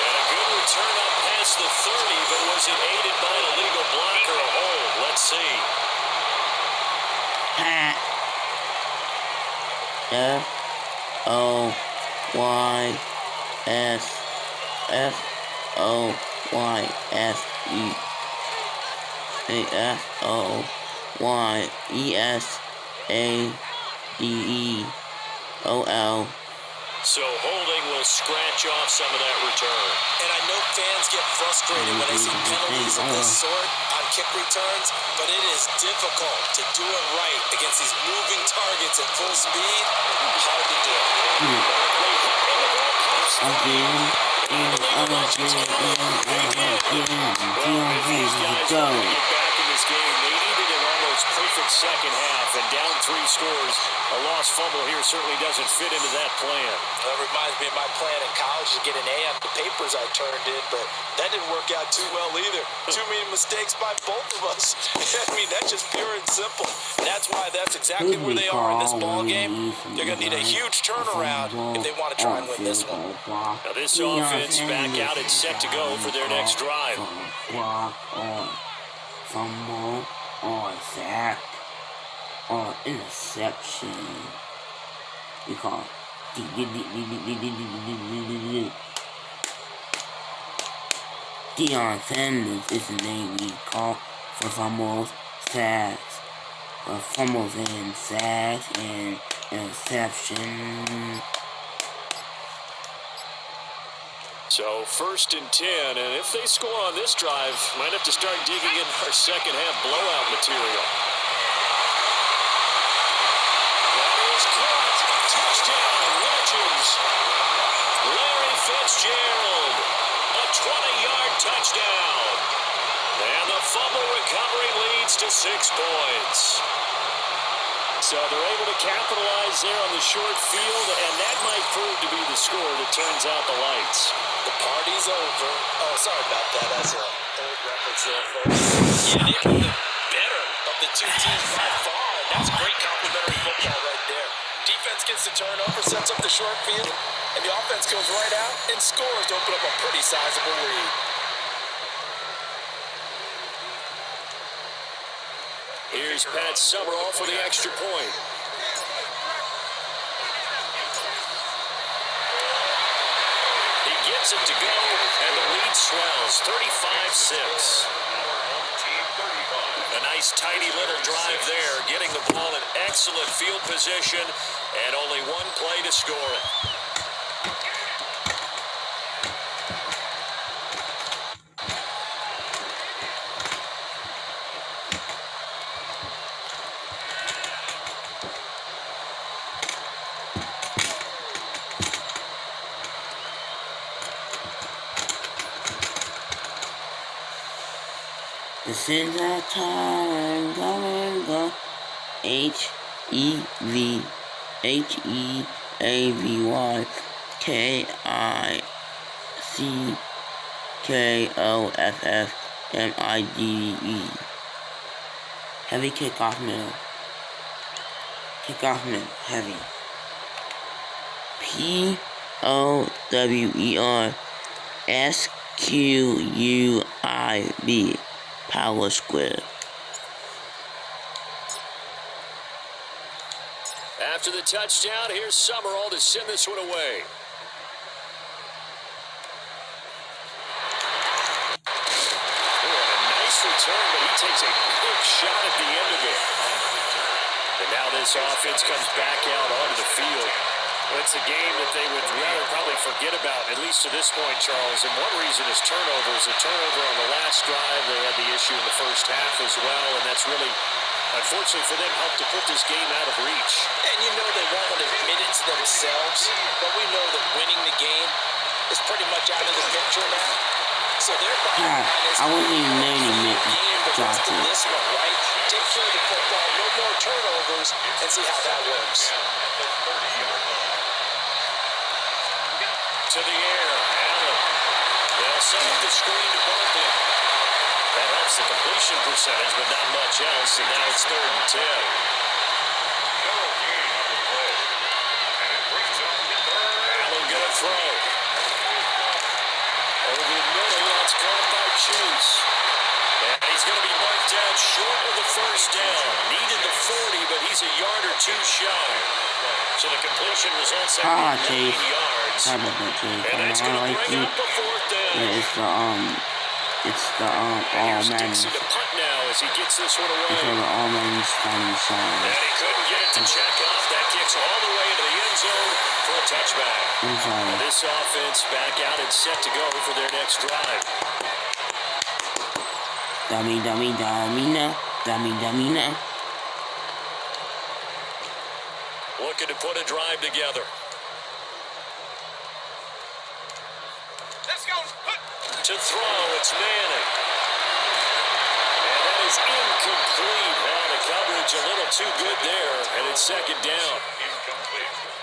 And a good return up past the 30, but was it aided by an illegal block or a hold? Let's see. Hat. F O Y S F O Y S E A F O Y E S A D E O L. So holding will scratch off some of that return. And I know fans get frustrated when they see penalties of this sort on kick returns, but it is difficult to do it right against these moving targets at full speed. Hard to do. Perfect second half and down 3 scores. A lost fumble here certainly doesn't fit into that plan. That reminds me of my plan in college to get an A on the papers I turned in, but that didn't work out too well either. Too many mistakes by both of us. I mean, that's just pure and simple. And that's why that's exactly where they are in this ball game. They're going to need a huge turnaround if they want to try and win this one. Now this offense back out and set to go for their next drive. Fumble or sack or interception. We call Deion Sanders is the name we call for fumbles, sacks, fumbles and sacks and interception. So 1st and 10, and if they score on this drive, might have to start digging in our second half blowout material. That is caught. Touchdown, Legends. Larry Fitzgerald, a 20-yard touchdown. And the fumble recovery leads to 6 points. So they're able to capitalize there on the short field, and that might prove to be the score that turns out the lights. The party's over. Oh, sorry about that. That's an old reference there, folks. Yeah, they were the better of the two teams by far. And that's great complimentary football right there. Defense gets the turnover, sets up the short field, and the offense goes right out and scores to open up a pretty sizable lead. Here's Pat Summerall for the extra point. He gives it to go, and the lead swells, 35-6. A nice, tidy little drive there, getting the ball in excellent field position, and only 1 play to score it. This is a time, go, H-E-V-H-E-A-V-Y K-I-C-K-O-F-F-M-I-D-E. Heavy kickoff middle. Kickoff middle, heavy. P-O-W-E-R-S-Q-U-I-B. Power square. After the touchdown, here's Summerall to send this one away. A nice return, but he takes a big shot at the end of it. And now this offense comes back out onto the field. Well, it's a game that they would rather probably forget about, at least to this point, Charles. And one reason is turnovers. A turnover on the last drive. They had the issue in the first half as well, and that's really, unfortunately for them, helped to put this game out of reach. And you know they won't admit it to themselves, but we know that winning the game is pretty much out of the picture now. So their bottom line is I wasn't even learning it. Drop it. This one, right? Take care of the football, no more turnovers, and see how that works. To the air, Allen. They'll set up the screen to Barkley. That helps the completion percentage, but not much else, and now it's 3rd and 10. Allen gonna throw. Over the middle, that's caught by Chase. And he's going to be marked down short of the first down. Needed the 40, but he he's a yard or two shy. So the completion results at 9 Chase. yards. Sorry about that, Chase. And that's going to bring up the fourth down. Yeah, it's the all Dixon Madden. to punt now as he gets this one away. It's all the all Madden Spanish songs. And he couldn't get it to check off. That kicks all the way to the end zone for a touchback. And this offense back out and set to go for their next drive. Dummy now. Looking to put a drive together. Let's go. To throw, it's Manning. And that is incomplete. Well, the coverage a little too good there, and it's second down.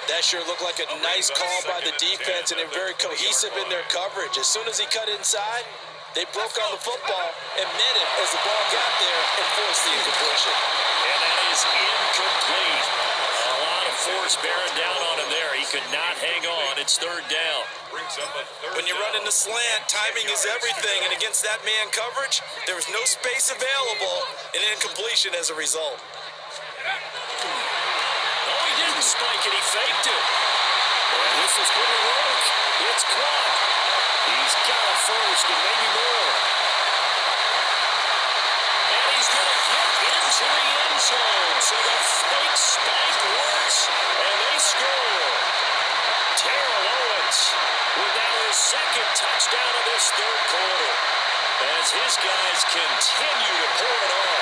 That sure looked like a nice call by the defense, and they're very cohesive in their coverage. As soon as he cut inside, they broke on the football and met him as the ball got there and forced the incompletion. And that is incomplete. A lot of force bearing down on him there. He could not hang on. It's third down. When you run in the slant, timing is everything, and against that man coverage, there was no space available, and incompletion as a result. Oh, he didn't spike it. He faked it. And this is going to work. It's caught. He's got a first and maybe more. And he's going to get into the end zone. So the fake spike works, and they score. Terrell Owens with now his second touchdown of this third quarter as his guys continue to pour it on.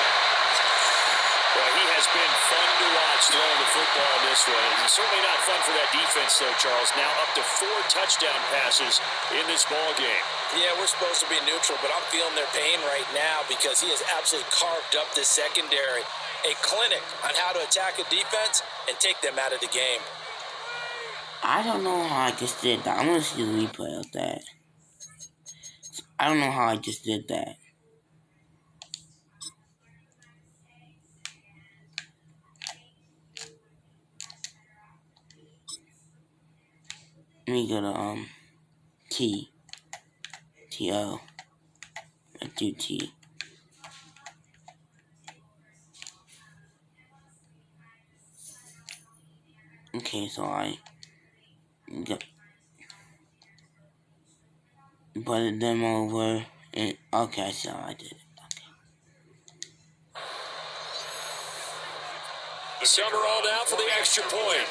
Well, he has been fun to watch throwing the football this way. It's certainly not fun for that defense, though, Charles. Now up to 4 touchdown passes in this ball game. Yeah, we're supposed to be neutral, but I'm feeling their pain right now because he has absolutely carved up this secondary. A clinic on how to attack a defense and take them out of the game. I don't know how I just did that. I'm gonna see the replay of that. I don't know how I just did that. Let me go to T-O. I do T. Okay, so I butted them over and okay, I saw I did it. Okay. Summerall down for the extra point.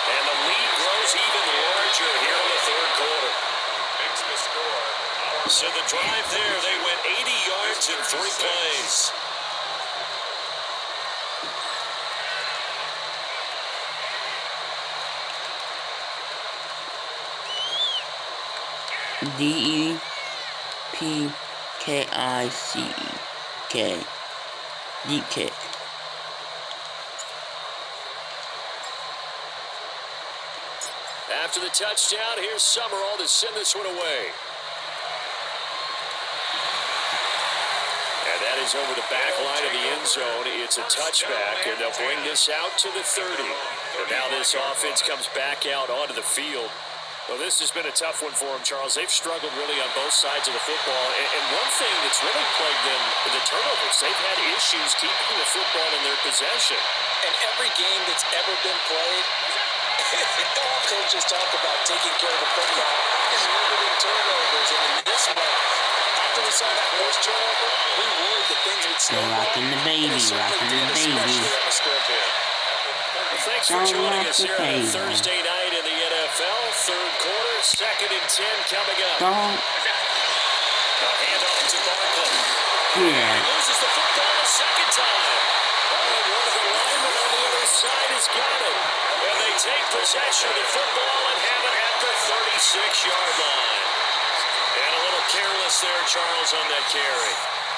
And the lead grows even larger here in the third quarter. Makes the score. So the drive there, they went 80 yards in 3 plays. D-E-P-K-I-C-E-K. Deep kick. After the touchdown, here's Summerall to send this one away. And that is over the back line of the end zone. It's a touchback, and they'll bring this out to the 30. And now this offense comes back out onto the field. Well, this has been a tough one for them, Charles. They've struggled really on both sides of the football. And one thing that's really plagued them, the turnovers. They've had issues keeping the football in their possession. And every game that's ever been played, all coaches talk about taking care of the football and limiting turnovers. And in this one, after we saw that first turnover, we worried that things would slow down. Rocking the baby, rocking the baby. Thanks for joining us here on Thursday night in the NFL. Third quarter, 2nd and 10 coming up. Don't. A handoff to Barkley. Yeah. He loses the football a second time. And one of the linemen on the other side has got it. And they take possession of the football and have it at the 36-yard line. And a little careless there, Charles, on that carry.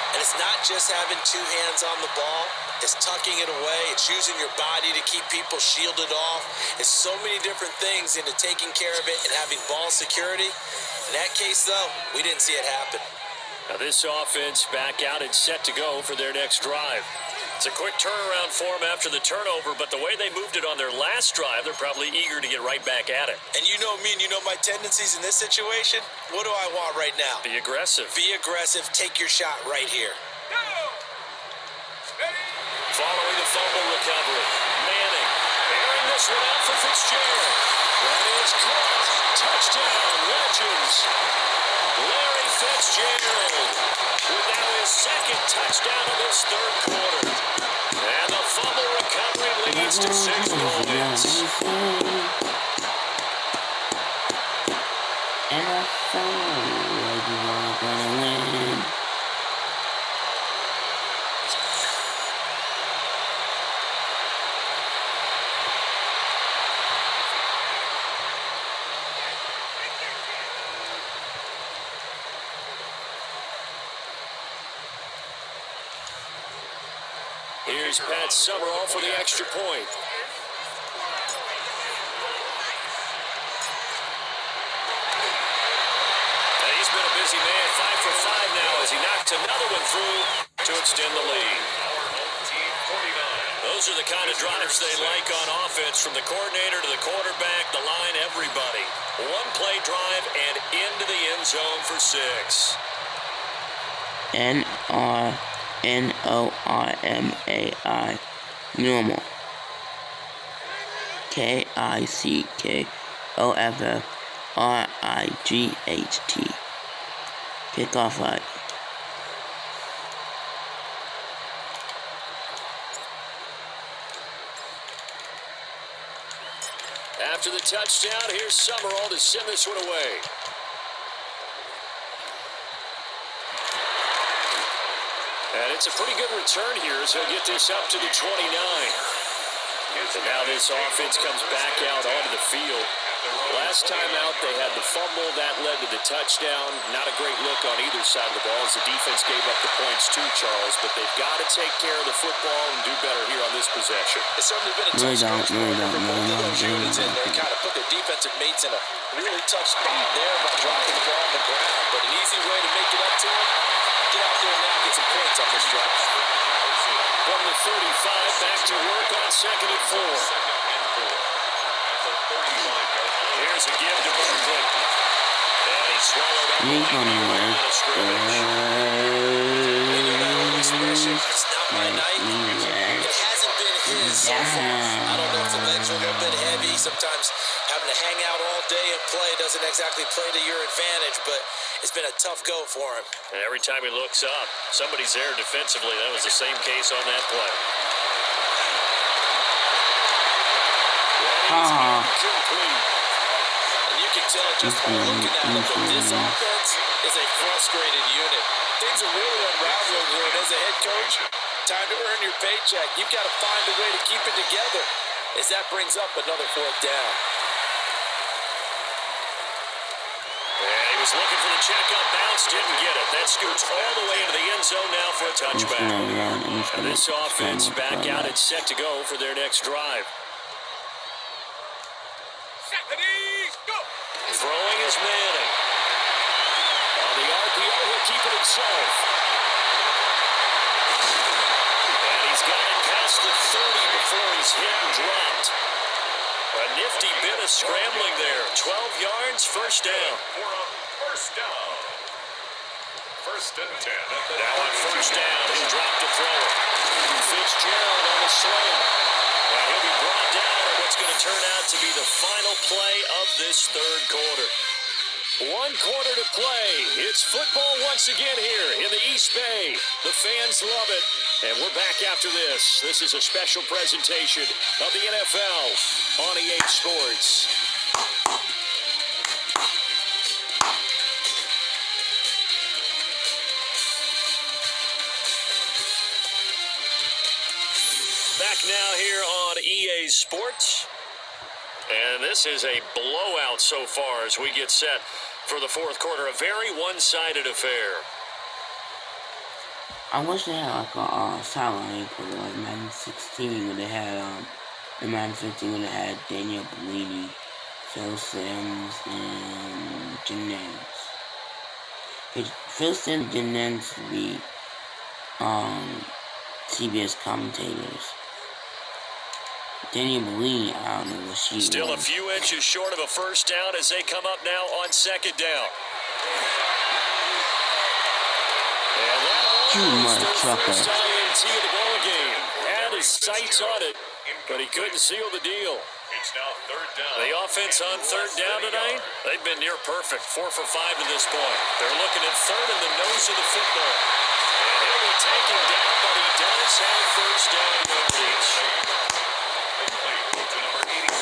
And it's not just having 2 hands on the ball. It's tucking it away. It's using your body to keep people shielded off. It's so many different things into taking care of it and having ball security. In that case, though, we didn't see it happen. Now this offense back out and set to go for their next drive. It's a quick turnaround for them after the turnover, but the way they moved it on their last drive, they're probably eager to get right back at it. And you know me and you know my tendencies in this situation. What do I want right now? Be aggressive. Be aggressive. Take your shot right here. Following the fumble recovery, Manning airing this one out for Fitzgerald. That is caught. Touchdown, Legends. Larry Fitzgerald with now his second touchdown of this third quarter. And the fumble recovery leads to 6 points. Here's Pat Summerall for the extra point. And he's been a busy man, 5 for 5 now as he knocked another one through to extend the lead. Those are the kind of drives they like on offense, from the coordinator to the quarterback, the line, everybody. One play drive and into the end zone for 6. Normal. Normal. KICKOFFRIGHT. Kickoff right. After the touchdown, here's Summerall to send this one away. And it's a pretty good return here as he'll get this up to the 29. And now this offense comes back out onto the field. Last time out, they had the fumble. That led to the touchdown. Not a great look on either side of the ball as the defense gave up the points too, Charles. But they've got to take care of the football and do better here on this possession. It's certainly been a tough stretch for both of those units, and they kind of put their defensive mates in a really tough spot there by dropping the ball on the ground. But an easy way to make it up to them, get out there now and get some points on this drive. From the 35, back to work on 2nd and 4. Here's a give to Berkeley. And he swallowed up the line of scrimmage. It's not my night. It hasn't been his so far. I don't know if the legs are a little bit heavy. Sometimes having to hang out all day and play doesn't exactly play to your advantage, but it's been a tough go for him. And every time he looks up, somebody's there defensively. That was the same case on that play. Complete. And you can tell just by looking at them that this offense is a frustrated unit. Things are really unraveling here, and as a head coach, time to earn your paycheck. You've got to find a way to keep it together as that brings up another 4th down. And he was looking for the checkup bounce, didn't get it. That scoots all the way into the end zone now for a touchback. And this offense back out and set to go for their next drive. Throwing is Manning. On the RPO, he'll keep it himself. And he's got it past the 30 before he's hit and dropped. A nifty bit of scrambling there. 12 yards, first down. First and 10. Now on first down, he'll drop to throw it. Fitzgerald on the slam. And he'll be brought down on what's going to turn out to be the final play of this third quarter. 1 quarter to play. It's football once again here in the East Bay. The fans love it. And we're back after this. This is a special presentation of the NFL on EA Sports. Back now here on EA Sports. And this is a blowout so far as we get set for the fourth quarter. A very one-sided affair. I wish they had like a sideline for like Madden 16 when they had in Madden 15 when they had Daniel Bellini, Phil Sims, and Jim Nance. Phil Sims and Jim Nance to be CBS commentators. Didn't even believe, I don't know what she Still was. a few inches short of a first down as they come up now on second down. And that almost their first INT of the ball game. Had his sights on it, but he couldn't seal the deal. It's now third down. The offense on third down tonight, they've been near perfect. 4 for 5 to this point. They're looking at third in the nose of the football. And he'll be taken down, but he does have first down yardage. To number 81,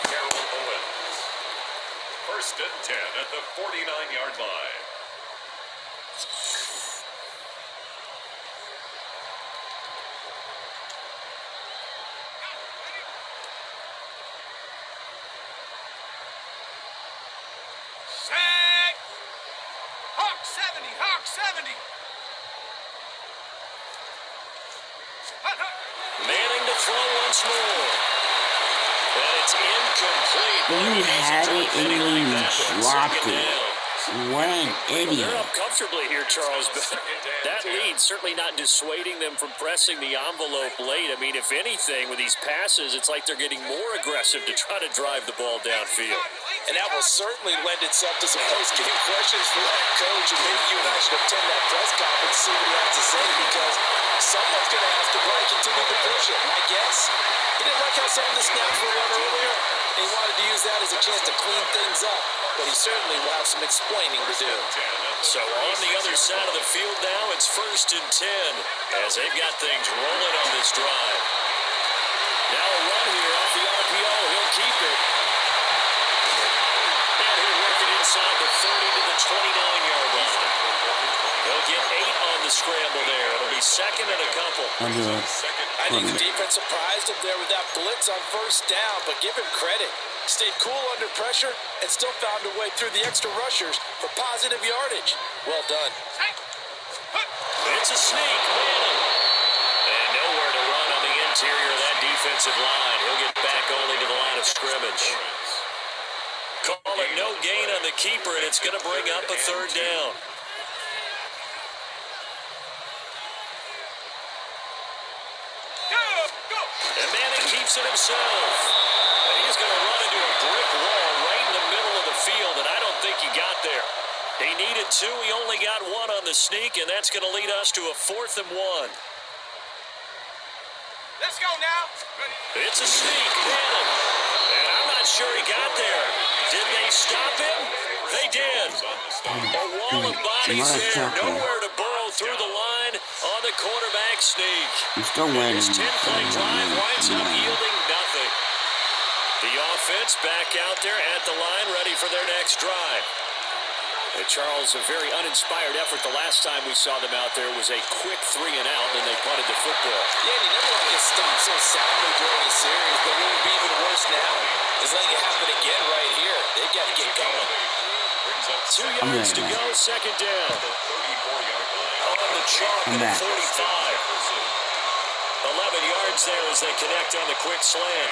Carroll Owens. First and 10 at the 49-yard line. Sack! Hawk 70, Hawk 70. Manning to throw once more. And it's incomplete. You had it and then you dropped it. What an They're idiot. up comfortably here, Charles, but that lead certainly not dissuading them from pressing the envelope late. I mean, if anything, with these passes, it's like they're getting more aggressive to try to drive the ball downfield. And that will certainly lend itself to some post-game questions for that coach. And maybe you and I should attend that press conference to see what he has to say, because someone's going to ask him why he continued to push it. My guess, he didn't like how some of the snaps were run earlier, and he wanted to use that as a chance to clean things up. But he certainly will have some explaining to do. So on the other side of the field now, it's first and 10 as they've got things rolling on this drive. Now a run here off the RPO. He'll keep it. And he'll work it inside the 30 to the 29-yard line. He'll get 8 on the scramble there. It'll be second and a couple. I think the defense surprised him there with that blitz on first down, but give him credit. Stayed cool under pressure and still found a way through the extra rushers for positive yardage. Well done. It's a sneak, Manning. And nowhere to run on the interior of that defensive line. He'll get back only to the line of scrimmage. Call it no gain on the keeper, and it's going to bring up a third down. And Manning keeps it himself. And he's going to run into a brick wall right in the middle of the field, and I don't think he got there. He needed 2. He only got 1 on the sneak, and that's going to lead us to a 4th and 1. Let's go now. It's a sneak, Manning. And I'm not sure he got there. Did they stop him? They did. A wall of bodies there. Nowhere to burrow through the line on the quarterback sneak. His 10-play drive winds up yielding nothing. The offense back out there at the line, ready for their next drive. And Charles, a very uninspired effort. The last time we saw them out there was a quick 3 and out, and they punted the football. Yeah, and you never want to get stopped so soundly during a series, but what would be even worse now is letting it happen again right here. They've got to get going. 2 yards to go, second down. On the chalk at the 45. 11 yards there as they connect on the quick slant.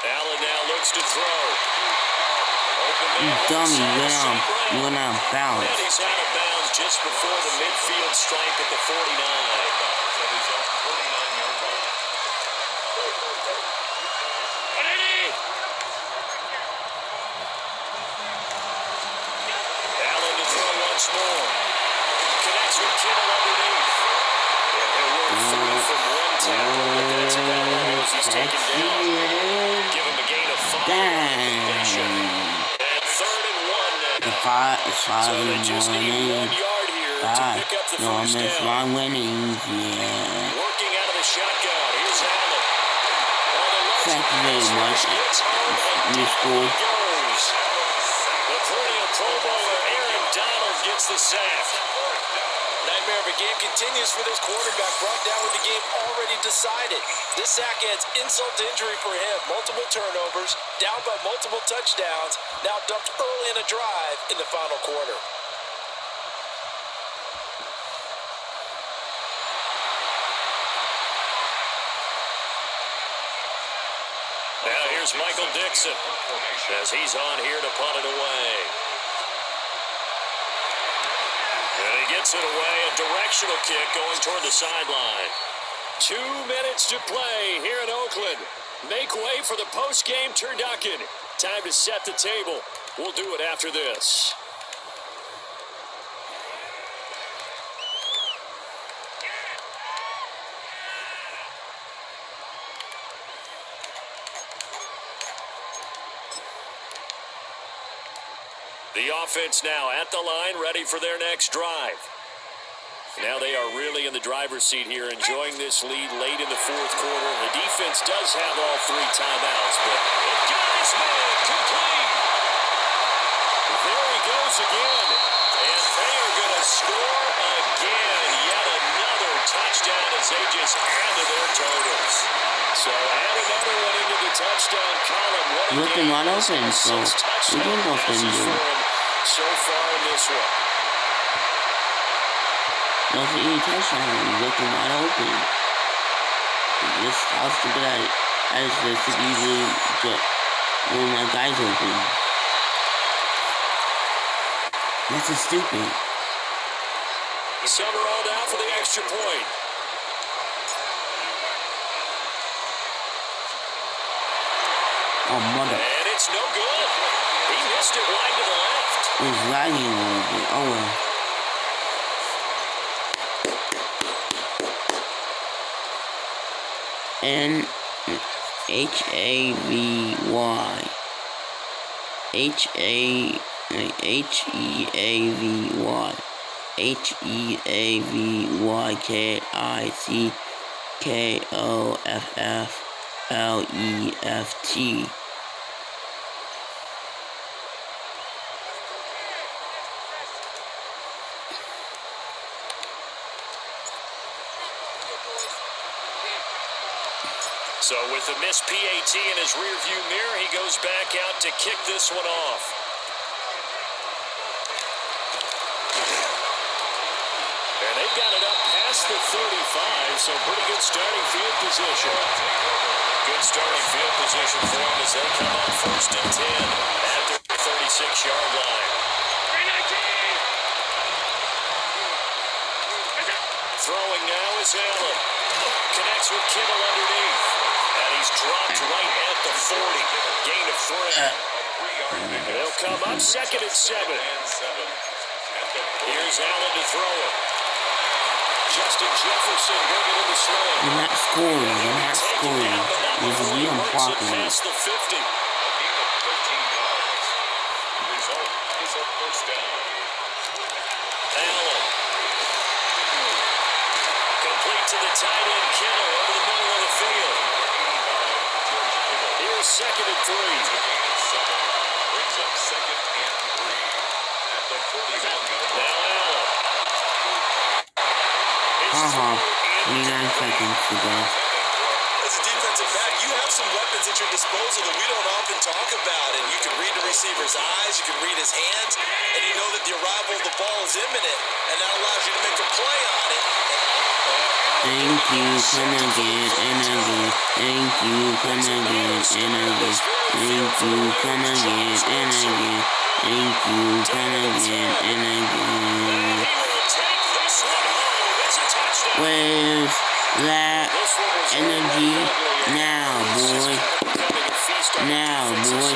Allen now looks to throw. You dummy, went on bounds. And he's out of bounds just before the midfield stripe at the 49. Allen to throw once more. Connects with Kittle underneath. And he'll work through from 1 tackle, but that's about all as he's taken down. Give him a gain of 5. And 3rd and 1 now. So they just need 1 yard here to pick up the first down. My winnings, Working out of the shotgun. Here's Allen. Thank you very much. You scored. Goes. The perennial Pro Bowler Aaron Donald gets the sack. Nightmare of a game continues for this quarterback, brought down with the game already decided. This sack adds insult to injury for him. Multiple turnovers, down by multiple touchdowns, now dumped early in a drive in the final quarter. Now here's Michael Dixon as he's on here to punt it away. And he gets puts it away. A directional kick going toward the sideline. 2 minutes to play here in Oakland. Make way for the post-game turducken. Time to set the table. We'll do it after this. The offense now at the line, ready for their next drive. Now they are really in the driver's seat here, enjoying this lead late in the fourth quarter. The defense does have all 3 timeouts, but it goes made complete. There he goes again, and they are going to score again. Yet another touchdown as they just add to their totals. So add another one into the touchdown column. What a Looking game. wide open, so we can go for it. So far in this one. No, for any touchdown, he's looking wide open. This how stupid I just feel to easily get one of my guys open. That's just stupid. Summerall down for the extra point. Oh, mother. And it's no good. He missed it wide to the left. It was lagging a little bit. Oh, well. N-H-A-V-Y. H-E-A-V-Y. H-E-A-V-Y-K-I-C-K-O-F-F-L-E-F-T. So with the missed PAT in his rearview mirror, he goes back out to kick this one off. And they've got it up past the 35, so pretty good starting field position. Good starting field position for him as they come up 1st and 10 at the 36-yard line. Throwing now is Allen. Connects with Kittle underneath. And he's dropped right at the 40. Gain of 3. They'll come up 2nd and 7. Here's Allen to throw it. Justin Jefferson bringing in the sling. You're not scoring. You're not scoring. There's a real problem. Past the 50. Allen. Complete to the tight end, Kittle, over the middle of the field. Here's 2nd and 3. Brings up 2nd and 3 at the 41. Now Allen. 29 seconds to go. As a defensive back, you have some weapons at your disposal that we don't often talk about, and you can read the receiver's eyes, you can read his hands, and you know that the arrival of the ball is imminent, and that allows you to make a play on it. Thank you, come again and again. Thank you, come again and again. Thank you, come again and again. Thank you, come again and again. Where's that energy? Now, boy. Now, boy.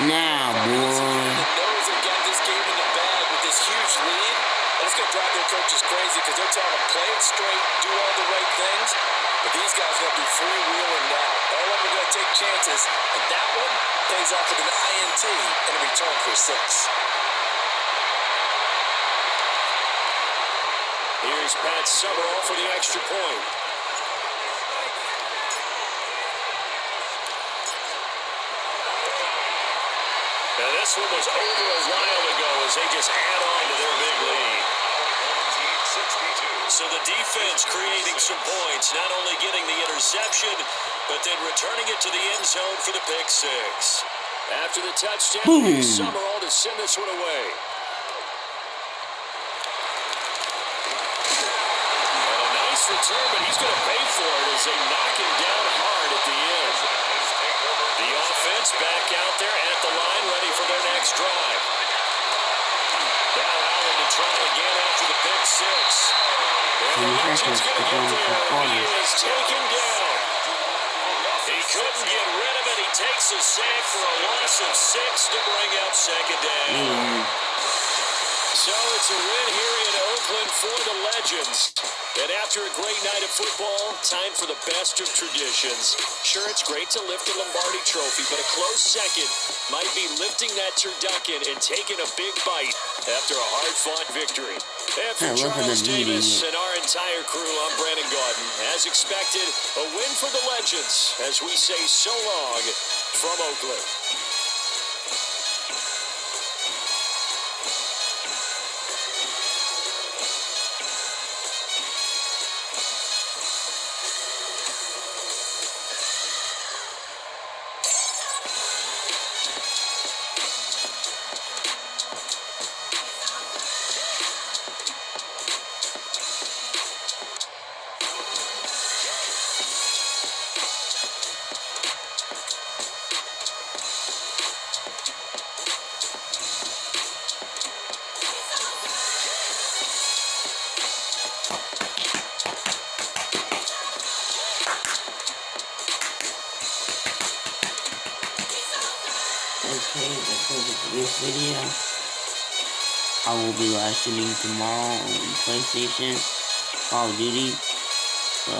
Now, boy. Knows they got this game in the bag with this huge lead, and it's going to drive their coaches crazy because they're telling them play it straight, do all the right things, but these guys are going to be freewheeling now. All of them are going to take chances, and that one pays off with an INT in return for 6. Here's Pat Summerall for the extra point. Now this one was over a while ago as they just add on to their big lead. So the defense creating some points, not only getting the interception, but then returning it to the end zone for the pick 6. After the touchdown, here's Summerall to send this one away. And a nice return, but he's going to pay for it as they knock him down hard at the end. The offense back out there at the line, ready for their next drive. Now Allen to try again after the pick six. And the Legends going to get there. He is taken down. He couldn't get rid of it. He takes a sack for a loss of 6 to bring up second down. So it's a win here in Oakland for the Legends. And after a great night of football, time for the best of traditions. Sure, it's great to lift the Lombardi Trophy, but a close second might be lifting that turducken and taking a big bite after a hard-fought victory. And for Charles Davis and our entire crew, I'm Brandon Gaudin. As expected, a win for the Legends as we say so long from Oakland. Okay, that's it for this video. I will be live streaming tomorrow on PlayStation, Call of Duty, so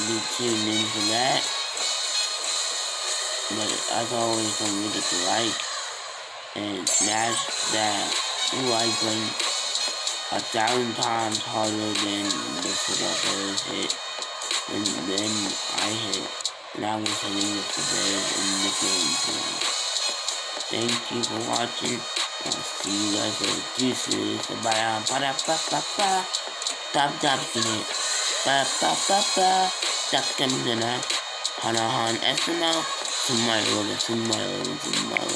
be tuned in for that. But as always, don't forget to like and smash that like button 1,000 times harder than the football players hit, and then I hit. And I was hitting the players in the game tonight. Thank you for watching. I'll see you guys later. Deuces. Ba-da-ba-da-ba-ba-ba. Tap hit. Ba-ba-ba-ba. Tap comes in a Hanahan SML. Tomorrow.